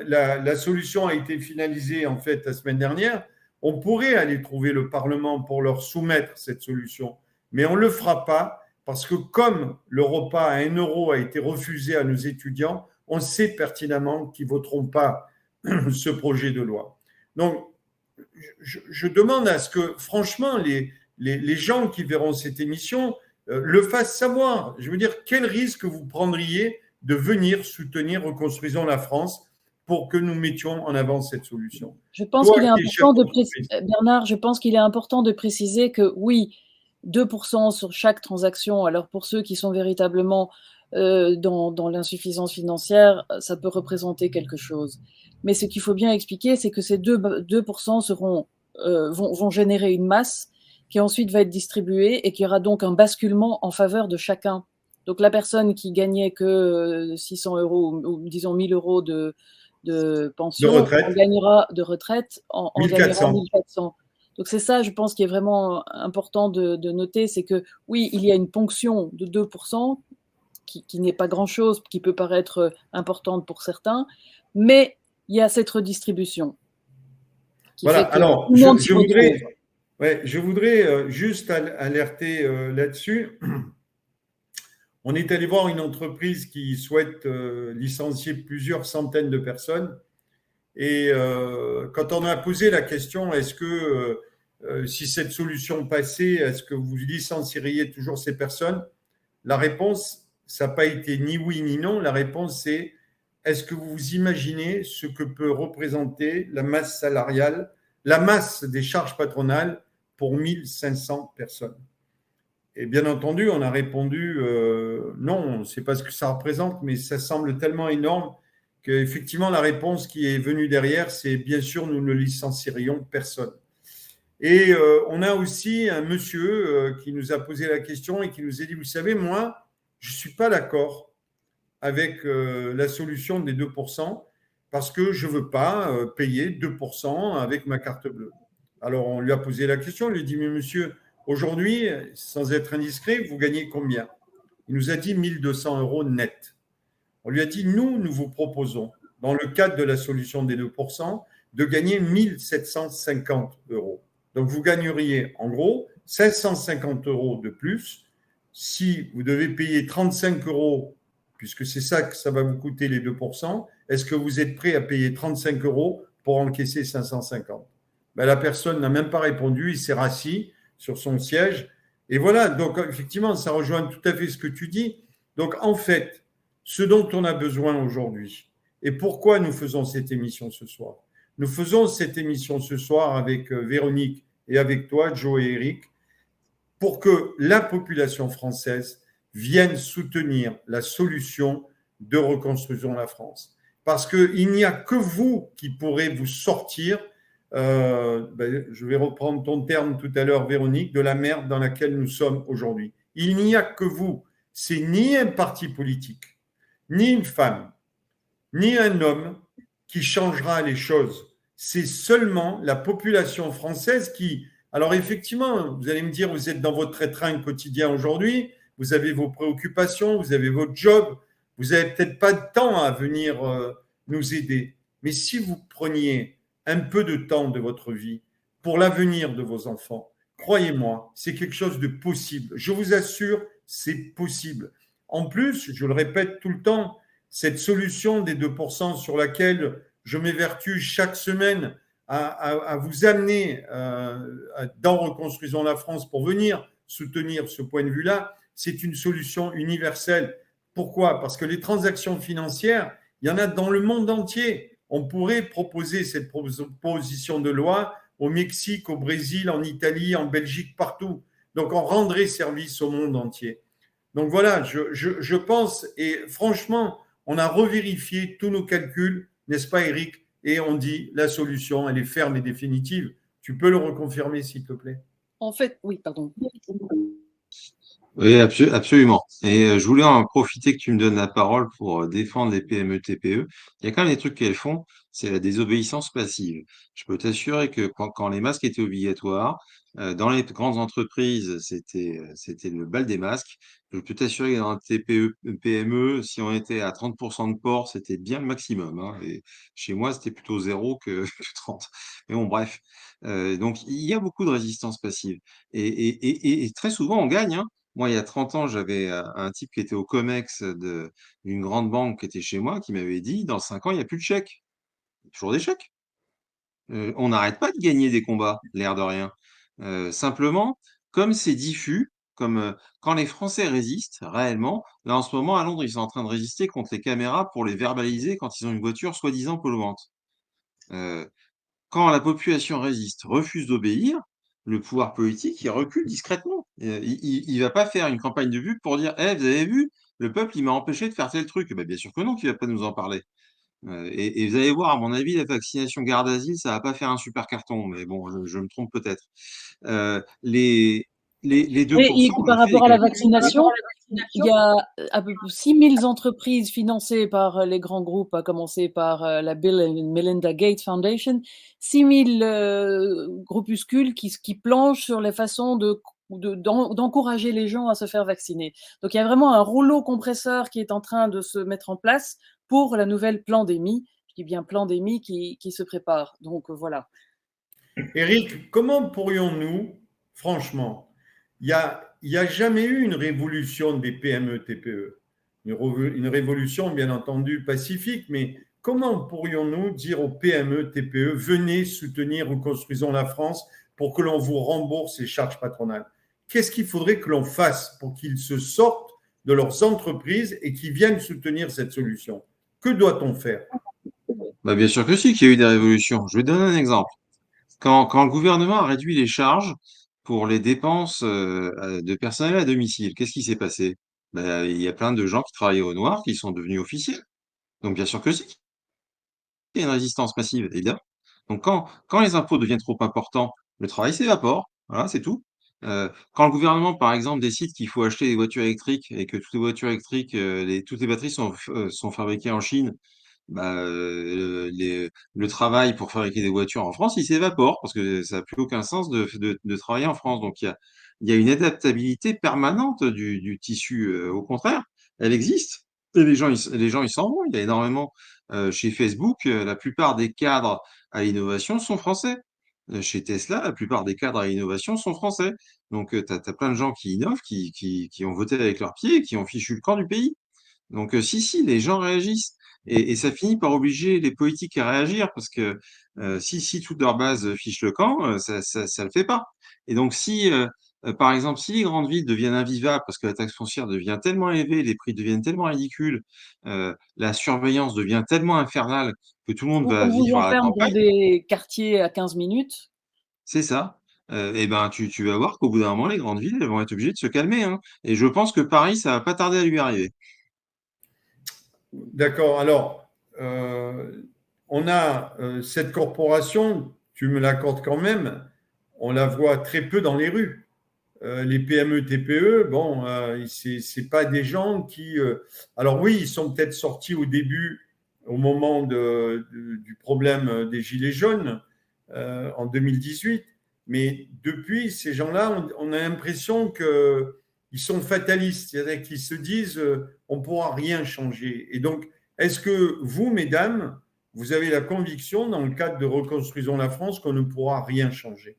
la solution a été finalisée en fait la semaine dernière, on pourrait aller trouver le Parlement pour leur soumettre cette solution. Mais on ne le fera pas parce que comme le repas à 1 euro a été refusé à nos étudiants, on sait pertinemment qu'ils ne voteront pas ce projet de loi. Donc, je demande à ce que, franchement, les gens qui verront cette émission le fassent savoir. Je veux dire, quel risque vous prendriez de venir soutenir Reconstruisons la France pour que nous mettions en avant cette solution? Je pense qu'il est important Bernard, je pense qu'il est important de préciser que oui, 2% sur chaque transaction. Alors pour ceux qui sont véritablement dans l'insuffisance financière, ça peut représenter quelque chose. Mais ce qu'il faut bien expliquer, c'est que ces 2% vont générer une masse qui ensuite va être distribuée et qui aura donc un basculement en faveur de chacun. Donc la personne qui gagnait que 600 euros ou disons 1000 euros de pension, gagnera de retraite, en gagnera 1400. Donc c'est ça, je pense, qui est vraiment important de noter, c'est que oui, il y a une ponction de 2%, qui n'est pas grand-chose, qui peut paraître importante pour certains, mais il y a cette redistribution. Voilà, alors je voudrais juste alerter là-dessus. On est allé voir une entreprise qui souhaite licencier plusieurs centaines de personnes. Et quand on a posé la question, est-ce que si cette solution passait, est-ce que vous licencieriez toujours ces personnes? La réponse, ça n'a pas été ni oui ni non. La réponse, c'est est-ce que vous imaginez ce que peut représenter la masse salariale, la masse des charges patronales pour 1500 personnes? Et bien entendu, on a répondu non, on ne sait pas ce que ça représente, mais ça semble tellement énorme qu'effectivement, la réponse qui est venue derrière, c'est bien sûr, nous ne licencierions personne. Et on a aussi un monsieur qui nous a posé la question et qui nous a dit, vous savez, moi, je ne suis pas d'accord avec la solution des 2% parce que je ne veux pas payer 2% avec ma carte bleue. Alors, on lui a posé la question, on lui a dit, mais monsieur, aujourd'hui, sans être indiscret, vous gagnez combien? Il nous a dit 1200 euros net. On lui a dit, nous vous proposons, dans le cadre de la solution des 2%, de gagner 1750 euros. Donc, vous gagneriez, en gros, 550 euros de plus si vous devez payer 35 euros, puisque c'est ça que ça va vous coûter les 2%, est-ce que vous êtes prêt à payer 35 € pour encaisser 550 ? Ben, la personne n'a même pas répondu, il s'est rassis sur son siège. Et voilà, donc effectivement, ça rejoint tout à fait ce que tu dis. Donc en fait, ce dont on a besoin aujourd'hui, et pourquoi nous faisons cette émission ce soir ? Nous faisons cette émission ce soir avec Véronique et avec toi, Joe et Eric, pour que la population française vienne soutenir la solution de Reconstruisons la France. Parce qu'il n'y a que vous qui pourrez vous sortir, je vais reprendre ton terme tout à l'heure, Véronique, de la merde dans laquelle nous sommes aujourd'hui. Il n'y a que vous. C'est ni un parti politique, ni une femme, ni un homme qui changera les choses. C'est seulement la population française qui… Alors effectivement, vous allez me dire, vous êtes dans votre étreinte quotidien aujourd'hui, vous avez vos préoccupations, vous avez votre job, vous n'avez peut-être pas de temps à venir nous aider. Mais si vous preniez un peu de temps de votre vie pour l'avenir de vos enfants, croyez-moi, c'est quelque chose de possible. Je vous assure, c'est possible. En plus, je le répète tout le temps, cette solution des 2% sur laquelle je m'évertue chaque semaine à vous amener dans Reconstruisons la France pour venir soutenir ce point de vue-là, c'est une solution universelle. Pourquoi ? Parce que les transactions financières, il y en a dans le monde entier. On pourrait proposer cette proposition de loi au Mexique, au Brésil, en Italie, en Belgique, partout. Donc, on rendrait service au monde entier. Donc voilà, je pense, et franchement, on a revérifié tous nos calculs, n'est-ce pas, Eric ? Et on dit la solution, elle est ferme et définitive. Tu peux le reconfirmer, s'il te plaît ? En fait, oui, pardon. Oui, absolument. Et je voulais en profiter que tu me donnes la parole pour défendre les PME, TPE. Il y a quand même des trucs qu'elles font, c'est la désobéissance passive. Je peux t'assurer que quand les masques étaient obligatoires, dans les grandes entreprises, c'était le bal des masques. Je peux t'assurer que dans les TPE, PME, si on était à 30% de port, c'était bien le maximum, hein. Et chez moi, c'était plutôt zéro que 30. Mais bon, bref. Donc, il y a beaucoup de résistance passive. Et très souvent, on gagne, hein. Moi, il y a 30 ans, j'avais un type qui était au COMEX d'une grande banque qui était chez moi, qui m'avait dit, dans 5 ans, il n'y a plus de chèques. Toujours des chèques. On n'arrête pas de gagner des combats, l'air de rien. Simplement, comme c'est diffus, comme quand les Français résistent réellement, là en ce moment à Londres, ils sont en train de résister contre les caméras pour les verbaliser quand ils ont une voiture soi-disant polluante. Euh, Quand la population résiste, refuse d'obéir, le pouvoir politique, il recule discrètement. Il va pas faire une campagne de pub pour dire Eh, vous avez vu, le peuple, il m'a empêché de faire tel truc. Ben, bien sûr que non, qu'il va pas nous en parler. Et vous allez voir, à mon avis, la vaccination garde d'asile, ça va pas faire un super carton. Mais bon, je me trompe peut-être. Les Et 2%, par je fais des rapport à la calculs. vaccination, il y a à peu près 6 000 entreprises financées par les grands groupes, à commencer par la Bill and Melinda Gates Foundation, 6 000 groupuscules qui planchent sur les façons d'encourager les gens à se faire vacciner. Donc il y a vraiment un rouleau compresseur qui est en train de se mettre en place pour la nouvelle pandémie. Je dis bien pandémie qui se prépare. Donc voilà. Eric, comment pourrions-nous, franchement, il n'y a jamais eu une révolution des PME-TPE, une révolution bien entendu pacifique, mais comment pourrions-nous dire aux PME-TPE, venez soutenir Reconstruisons la France pour que l'on vous rembourse les charges patronales ? Qu'est-ce qu'il faudrait que l'on fasse pour qu'ils se sortent de leurs entreprises et qu'ils viennent soutenir cette solution ? Que doit-on faire ? Bah, bien sûr que si, qu'il y a eu des révolutions. Je vais donner un exemple. Quand le gouvernement a réduit les charges pour les dépenses de personnel à domicile, qu'est-ce qui s'est passé? Ben, il y a plein de gens qui travaillaient au noir qui sont devenus officiels. Donc bien sûr que si, il y a une résistance massive, évidemment. Donc quand les impôts deviennent trop importants, le travail s'évapore. Voilà, c'est tout. Quand le gouvernement, par exemple, décide qu'il faut acheter des voitures électriques et que toutes les voitures électriques, toutes les batteries sont fabriquées en Chine, bah, le travail pour fabriquer des voitures en France, il s'évapore parce que ça n'a plus aucun sens de travailler en France. Donc, il y a une adaptabilité permanente du tissu. Au contraire, elle existe. Et les gens, ils s'en vont. Il y a énormément chez Facebook, la plupart des cadres à l'innovation sont français. Chez Tesla, la plupart des cadres à l'innovation sont français. Donc, tu as plein de gens qui innovent, qui ont voté avec leurs pieds, qui ont fichu le camp du pays. Donc, si, les gens réagissent. Et ça finit par obliger les politiques à réagir parce que si toute leur base fiche le camp, ça le fait pas. Et donc, par exemple, si les grandes villes deviennent invivables parce que la taxe foncière devient tellement élevée, les prix deviennent tellement ridicules, la surveillance devient tellement infernale que tout le monde Ou va on vous vivre à la enferme dans campagne, des quartiers à 15 minutes. c'est ça. Et ben, tu vas voir qu'au bout d'un moment, les grandes villes elles vont être obligées de se calmer, hein. Et je pense que Paris, ça va pas tarder à lui arriver. D'accord. Alors, on a cette corporation, tu me l'accordes quand même, on la voit très peu dans les rues. Les PME, TPE, bon, c'est pas des gens qui. Alors oui, ils sont peut-être sortis au début, au moment du problème des Gilets jaunes en 2018, mais depuis, ces gens-là, on a l'impression qu'ils sont fatalistes, c'est-à-dire qu'ils se disent on ne pourra rien changer. Et donc, est-ce que vous, mesdames, vous avez la conviction, dans le cadre de Reconstruisons la France, qu'on ne pourra rien changer?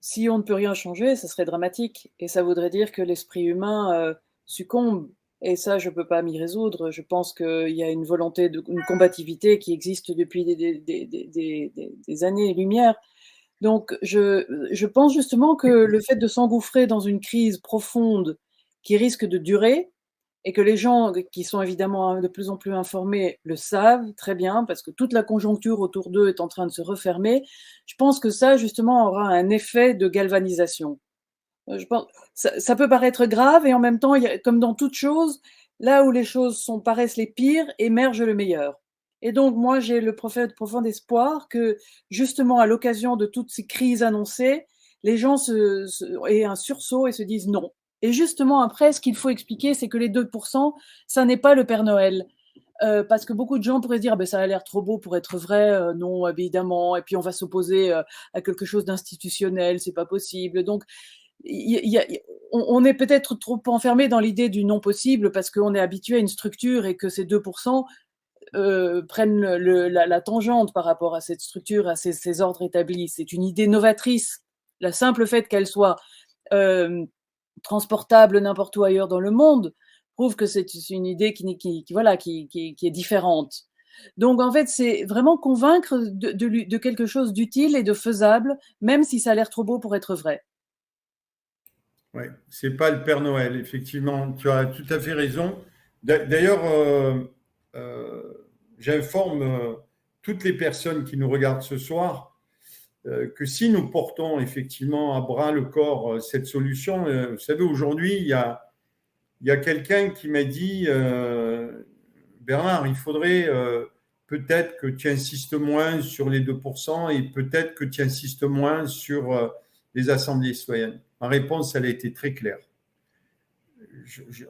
Si on ne peut rien changer, ça serait dramatique. Et ça voudrait dire que l'esprit humain succombe. Et ça, je ne peux pas m'y résoudre. Je pense qu'il y a une volonté, une combativité qui existe depuis des années-lumière. Donc, je pense justement que le fait de s'engouffrer dans une crise profonde qui risque de durer, et que les gens qui sont évidemment de plus en plus informés le savent très bien, parce que toute la conjoncture autour d'eux est en train de se refermer, je pense que ça, justement, aura un effet de galvanisation. Je pense, ça peut paraître grave, et en même temps, comme dans toute chose, là où les choses paraissent les pires, émerge le meilleur. Et donc, moi, j'ai le profond espoir que, justement, à l'occasion de toutes ces crises annoncées, les gens aient un sursaut et se disent non. Et justement, après, ce qu'il faut expliquer, c'est que les 2%, ça n'est pas le Père Noël. Parce que beaucoup de gens pourraient se dire, ben, ça a l'air trop beau pour être vrai, non, évidemment, et puis on va s'opposer à quelque chose d'institutionnel, c'est pas possible. Donc, on est peut-être trop enfermé dans l'idée du non possible parce qu'on est habitué à une structure et que ces 2% prennent la tangente par rapport à cette structure, à ces ordres établis. C'est une idée novatrice. Le simple fait qu'elle soit transportable n'importe où ailleurs dans le monde prouve que c'est une idée qui est différente. Donc, en fait, c'est vraiment convaincre de quelque chose d'utile et de faisable, même si ça a l'air trop beau pour être vrai. Oui, c'est pas le Père Noël, effectivement, tu as tout à fait raison. D'ailleurs, j'informe toutes les personnes qui nous regardent ce soir que si nous portons effectivement à bras le corps cette solution, vous savez, aujourd'hui, il y a quelqu'un qui m'a dit Bernard, il faudrait peut-être que tu insistes moins sur les 2% et peut-être que tu insistes moins sur les assemblées citoyennes. Ma réponse, elle a été très claire.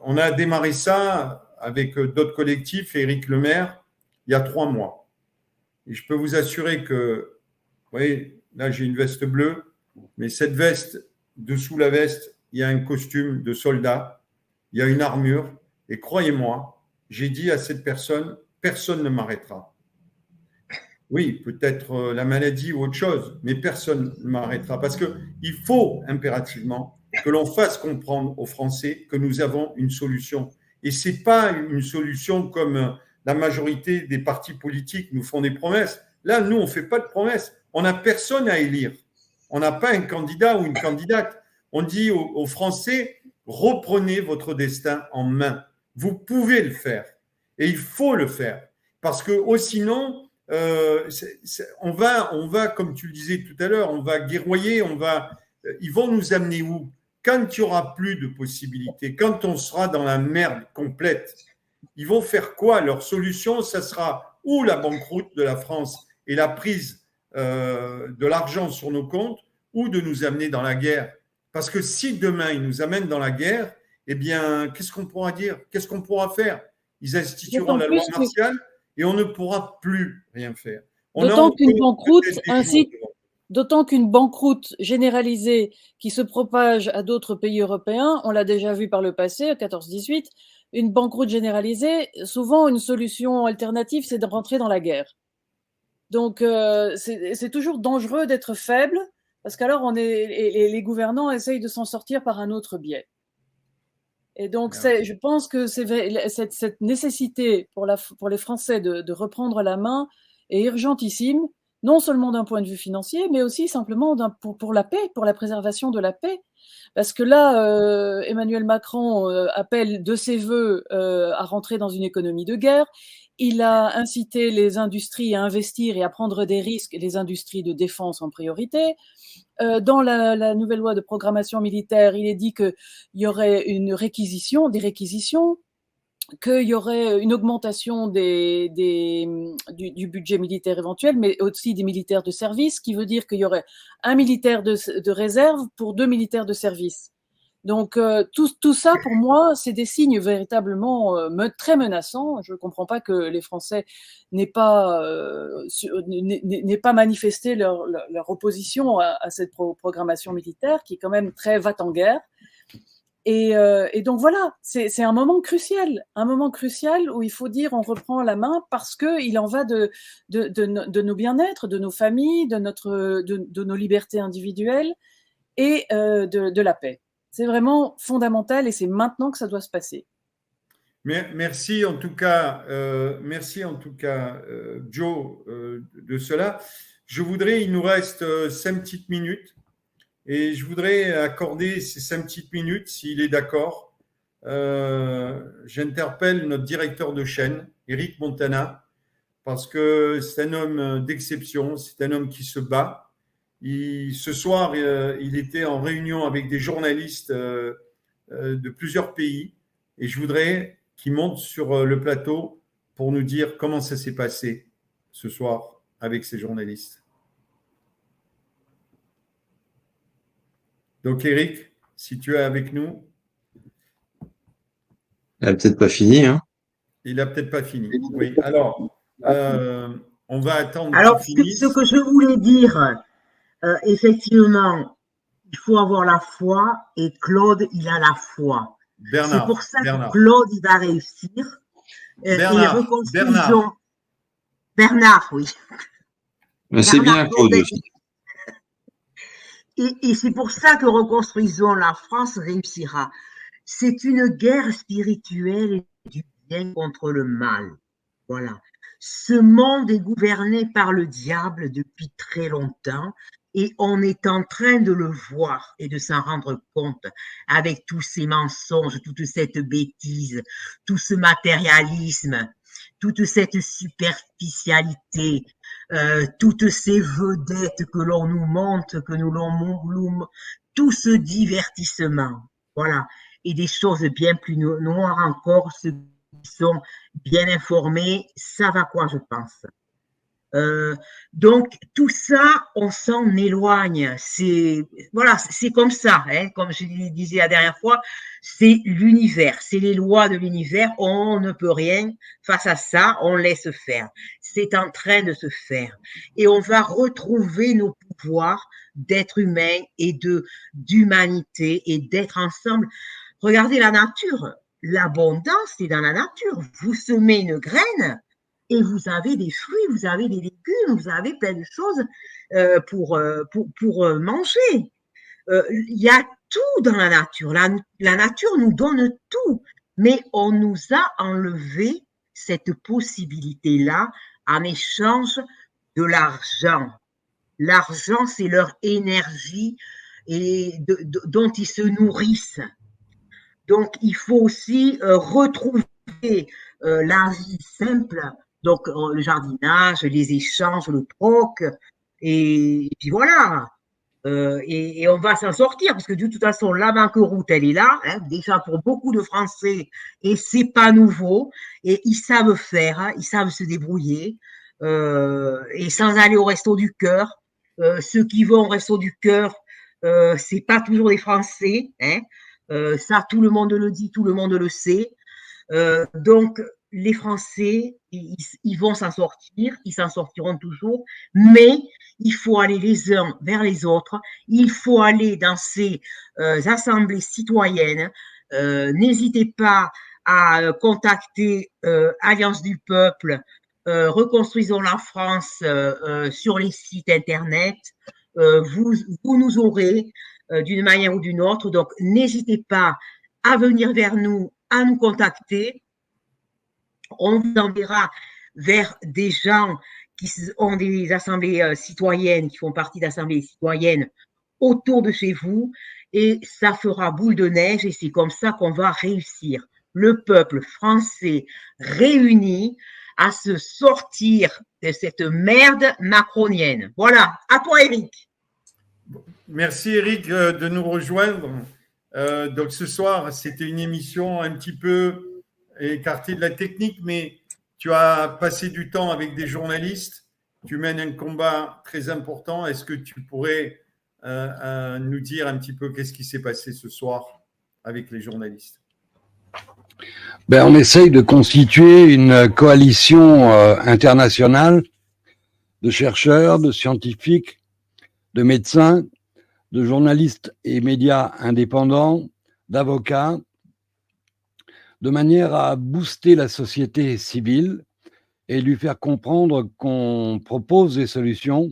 On a démarré ça avec d'autres collectifs, Éric Lemaire, il y a 3 mois. Et je peux vous assurer que, vous voyez, là j'ai une veste bleue, mais cette veste, dessous la veste, il y a un costume de soldat, il y a une armure, et croyez-moi, j'ai dit à cette personne, personne ne m'arrêtera. Oui, peut-être la maladie ou autre chose, mais personne ne m'arrêtera. Parce qu'il faut impérativement que l'on fasse comprendre aux Français que nous avons une solution. Et ce n'est pas une solution comme la majorité des partis politiques nous font des promesses. Là, nous, on ne fait pas de promesses. On n'a personne à élire. On n'a pas un candidat ou une candidate. On dit aux Français, reprenez votre destin en main. Vous pouvez le faire. Et il faut le faire. Parce que sinon, on va, comme tu le disais tout à l'heure, on va guerroyer, ils vont nous amener où? Quand il n'y aura plus de possibilités, quand on sera dans la merde complète, ils vont faire quoi? Leur solution, ça sera ou la banqueroute de la France et la prise de l'argent sur nos comptes, ou de nous amener dans la guerre. Parce que si demain ils nous amènent dans la guerre, eh bien, qu'est-ce qu'on pourra dire? Qu'est-ce qu'on pourra faire? Ils institueront la loi martiale et on ne pourra plus rien faire. D'autant qu'une banqueroute généralisée qui se propage à d'autres pays européens, on l'a déjà vu par le passé, 14-18, une banqueroute généralisée, souvent une solution alternative, c'est de rentrer dans la guerre. Donc, c'est toujours dangereux d'être faible, parce qu'alors les gouvernants essayent de s'en sortir par un autre biais. Et donc, je pense que cette nécessité pour les Français de reprendre la main est urgentissime, non seulement d'un point de vue financier, mais aussi simplement pour la paix, pour la préservation de la paix. Parce que là, Emmanuel Macron appelle de ses voeux à rentrer dans une économie de guerre. Il a incité les industries à investir et à prendre des risques, les industries de défense en priorité. Dans la nouvelle loi de programmation militaire, il est dit qu'il y aurait des réquisitions, qu'il y aurait une augmentation du budget militaire éventuel, mais aussi des militaires de service, ce qui veut dire qu'il y aurait un militaire de réserve pour 2 militaires de service. Donc, tout ça, pour moi, c'est des signes véritablement très menaçants. Je ne comprends pas que les Français n'aient pas manifesté leur opposition à cette programmation militaire, qui est quand même très va-t-en-guerre. Et donc voilà, c'est un moment crucial où il faut dire on reprend la main parce qu'il en va de nos bien-être, de nos familles, de nos libertés individuelles et de la paix. C'est vraiment fondamental et c'est maintenant que ça doit se passer. Merci en tout cas, Joe, de cela. Il nous reste 5 petites minutes et je voudrais accorder ces 5 petites minutes, s'il est d'accord. J'interpelle notre directeur de chaîne, Eric Montana, parce que c'est un homme d'exception, c'est un homme qui se bat. Ce soir, il était en réunion avec des journalistes de plusieurs pays et je voudrais qu'il monte sur le plateau pour nous dire comment ça s'est passé ce soir avec ces journalistes. Donc Eric, si tu es avec nous. Il n'a peut-être pas fini. Hein. Il n'a peut-être pas fini. Oui, alors, on va attendre. Alors, ce que je voulais dire, effectivement, il faut avoir la foi et Claude, il a la foi. C'est pour ça que Claude, il va réussir. Bernard, oui. Mais c'est bien Claude aussi. Et c'est pour ça que Reconstruisons la France réussira. C'est une guerre spirituelle du bien contre le mal. Voilà. Ce monde est gouverné par le diable depuis très longtemps et on est en train de le voir et de s'en rendre compte avec tous ces mensonges, toute cette bêtise, tout ce matérialisme, toute cette superficialité, toutes ces vedettes que l'on nous montre, tout ce divertissement. Voilà. Et des choses bien plus noires encore, ceux qui sont bien informés savent à quoi je pense. Donc tout ça, on s'en éloigne. C'est comme ça, hein, comme je disais la dernière fois, c'est l'univers, c'est les lois de l'univers. On ne peut rien face à ça, on laisse faire. C'est en train de se faire, et on va retrouver nos pouvoirs d'être humain et d'humanité et d'être ensemble. Regardez la nature, l'abondance est dans la nature. Vous semez une graine et vous avez des fruits, vous avez des légumes, vous avez plein de choses pour manger. Il y a tout dans la nature. La nature nous donne tout, mais on nous a enlevé cette possibilité-là en échange de l'argent. L'argent, c'est leur énergie et dont ils se nourrissent. Donc, il faut aussi retrouver la vie simple, donc le jardinage, les échanges, le troc, et puis voilà. Et on va s'en sortir, parce que de toute façon, la banqueroute, elle est là, hein, déjà pour beaucoup de Français, et c'est pas nouveau, et ils savent faire, hein, ils savent se débrouiller, et sans aller au resto du cœur. Ceux qui vont au resto du cœur, c'est pas toujours des Français, hein. Ça, tout le monde le dit, tout le monde le sait. Donc, les Français, ils vont s'en sortir, ils s'en sortiront toujours, mais il faut aller les uns vers les autres, il faut aller dans ces assemblées citoyennes. N'hésitez pas à contacter Alliance du Peuple, Reconstruisons la France sur les sites internet. Vous nous aurez d'une manière ou d'une autre, donc n'hésitez pas à venir vers nous, à nous contacter. On vous enverra vers des gens qui ont des assemblées citoyennes, qui font partie d'assemblées citoyennes autour de chez vous, et ça fera boule de neige, et c'est comme ça qu'on va réussir, le peuple français réuni, à se sortir de cette merde macronienne. Voilà, à toi Eric. Merci Eric de nous rejoindre. Donc ce soir, c'était une émission un petit peu écartée de la technique, mais tu as passé du temps avec des journalistes. Tu mènes un combat très important. Est-ce que tu pourrais nous dire un petit peu qu'est-ce qui s'est passé ce soir avec les journalistes? On essaye de constituer une coalition internationale de chercheurs, de scientifiques, de médecins, de journalistes et médias indépendants, d'avocats, de manière à booster la société civile et lui faire comprendre qu'on propose des solutions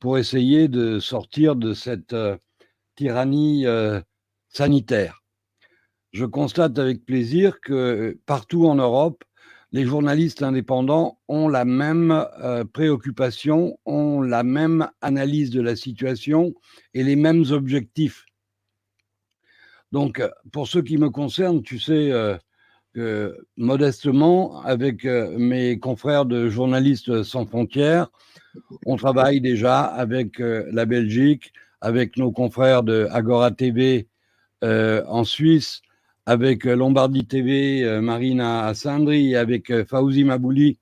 pour essayer de sortir de cette tyrannie sanitaire. Je constate avec plaisir que partout en Europe, les journalistes indépendants ont la même préoccupation, ont la même analyse de la situation et les mêmes objectifs. Donc, pour ce qui me concerne, tu sais que modestement, avec mes confrères de Journalistes sans frontières, on travaille déjà avec la Belgique, avec nos confrères de Agora TV en Suisse, avec Lombardie TV, Marina Assandri, avec Fawzi Mabouli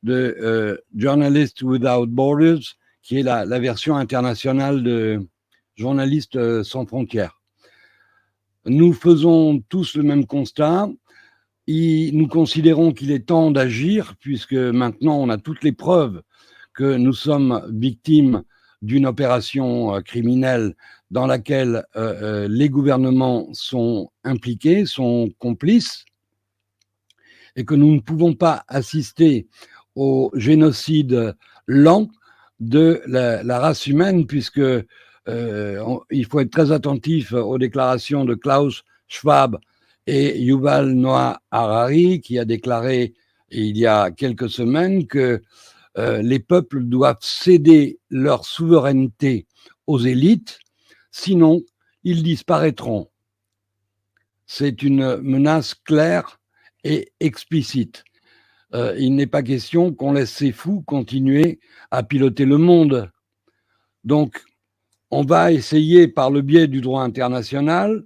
de Journalists Without Borders, qui est la version internationale de Journalistes sans frontières. Nous faisons tous le même constat. Nous considérons qu'il est temps d'agir, puisque maintenant on a toutes les preuves que nous sommes victimes d'une opération criminelle dans laquelle les gouvernements sont impliqués, sont complices, et que nous ne pouvons pas assister au génocide lent de la race humaine, puisque il faut être très attentif aux déclarations de Klaus Schwab et Yuval Noah Harari, qui a déclaré il y a quelques semaines que les peuples doivent céder leur souveraineté aux élites, sinon ils disparaîtront. C'est une menace claire et explicite. Il n'est pas question qu'on laisse ces fous continuer à piloter le monde. Donc, on va essayer par le biais du droit international,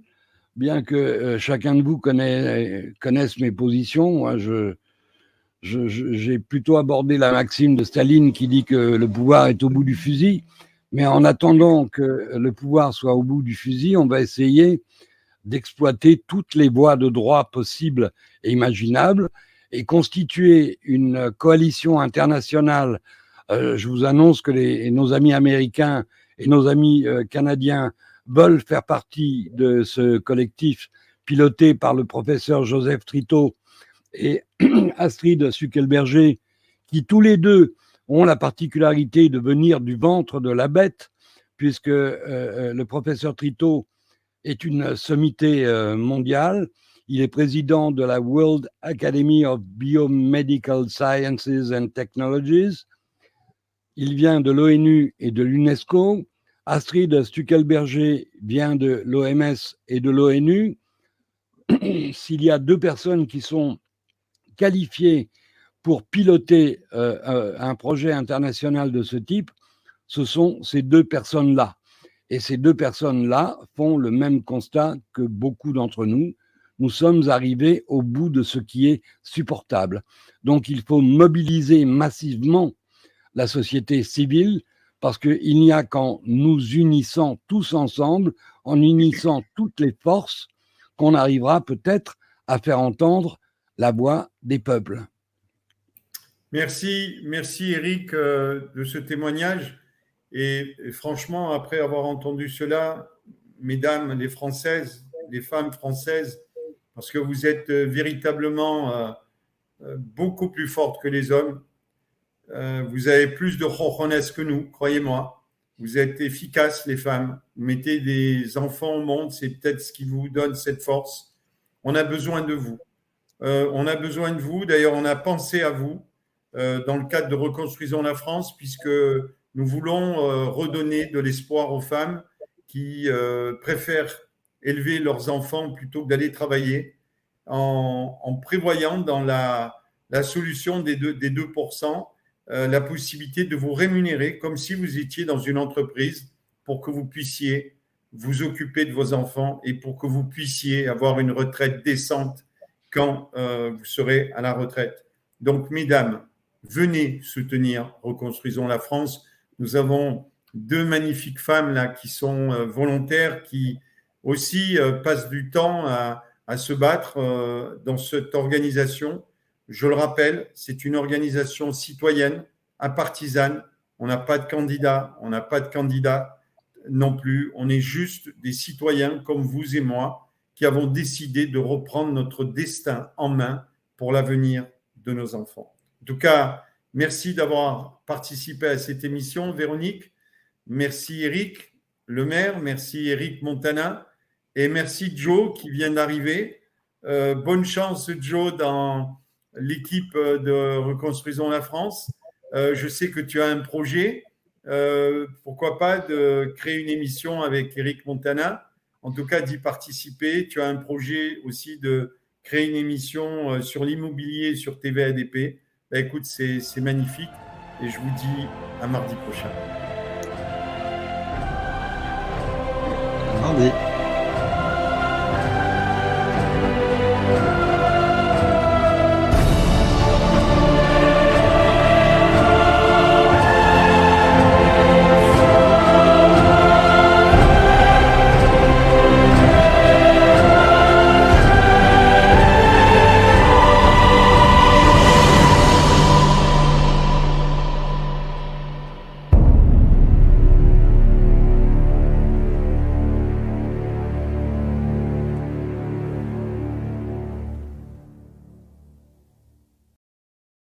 bien que chacun de vous connaisse mes positions. Moi, j'ai plutôt abordé la maxime de Staline qui dit que le pouvoir est au bout du fusil. Mais en attendant que le pouvoir soit au bout du fusil, on va essayer d'exploiter toutes les voies de droit possibles et imaginables et constituer une coalition internationale. Je vous annonce que nos amis américains et nos amis canadiens veulent faire partie de ce collectif piloté par le professeur Joseph Trito et Astrid Suckelberger, qui tous les deux ont la particularité de venir du ventre de la bête, puisque le professeur Trito est une sommité mondiale. Il est président de la World Academy of Biomedical Sciences and Technologies. Il vient de l'ONU et de l'UNESCO. Astrid Stuckelberger vient de l'OMS et de l'ONU. S'il y a deux personnes qui sont qualifiées pour piloter un projet international de ce type, ce sont ces deux personnes-là. Et ces deux personnes-là font le même constat que beaucoup d'entre nous. Nous sommes arrivés au bout de ce qui est supportable. Donc, il faut mobiliser massivement la société civile, parce qu'il n'y a qu'en nous unissant tous ensemble, en unissant toutes les forces, qu'on arrivera peut-être à faire entendre la voix des peuples. Merci Eric de ce témoignage. Et franchement, après avoir entendu cela, mesdames les Françaises, les femmes françaises, parce que vous êtes véritablement beaucoup plus fortes que les hommes, vous avez plus de rojones que nous, croyez-moi. Vous êtes efficaces, les femmes. Vous mettez des enfants au monde, c'est peut-être ce qui vous donne cette force. on a besoin de vous. On a besoin de vous. D'ailleurs, on a pensé à vous dans le cadre de Reconstruisons la France, puisque nous voulons redonner de l'espoir aux femmes qui préfèrent élever leurs enfants plutôt que d'aller travailler, en prévoyant dans la solution des 2%, la possibilité de vous rémunérer comme si vous étiez dans une entreprise pour que vous puissiez vous occuper de vos enfants et pour que vous puissiez avoir une retraite décente quand vous serez à la retraite. Donc, mesdames, venez soutenir Reconstruisons la France. Nous avons 2 magnifiques femmes là qui sont volontaires, qui aussi passent du temps à se battre dans cette organisation. Je le rappelle, c'est une organisation citoyenne, apartisane. On n'a pas de candidat, on n'a pas de candidat non plus. On est juste des citoyens comme vous et moi qui avons décidé de reprendre notre destin en main pour l'avenir de nos enfants. En tout cas, merci d'avoir participé à cette émission, Véronique. Merci Éric Lemaire, merci Éric Montana et merci Joe qui vient d'arriver. Bonne chance Joe dans l'équipe de Reconstruisons la France. Je sais que tu as un projet. Pourquoi pas de créer une émission avec Éric Montana, en tout cas d'y participer. Tu as un projet aussi de créer une émission sur l'immobilier sur TV-ADP. Ben, écoute, c'est magnifique et je vous dis à mardi prochain. Mardi.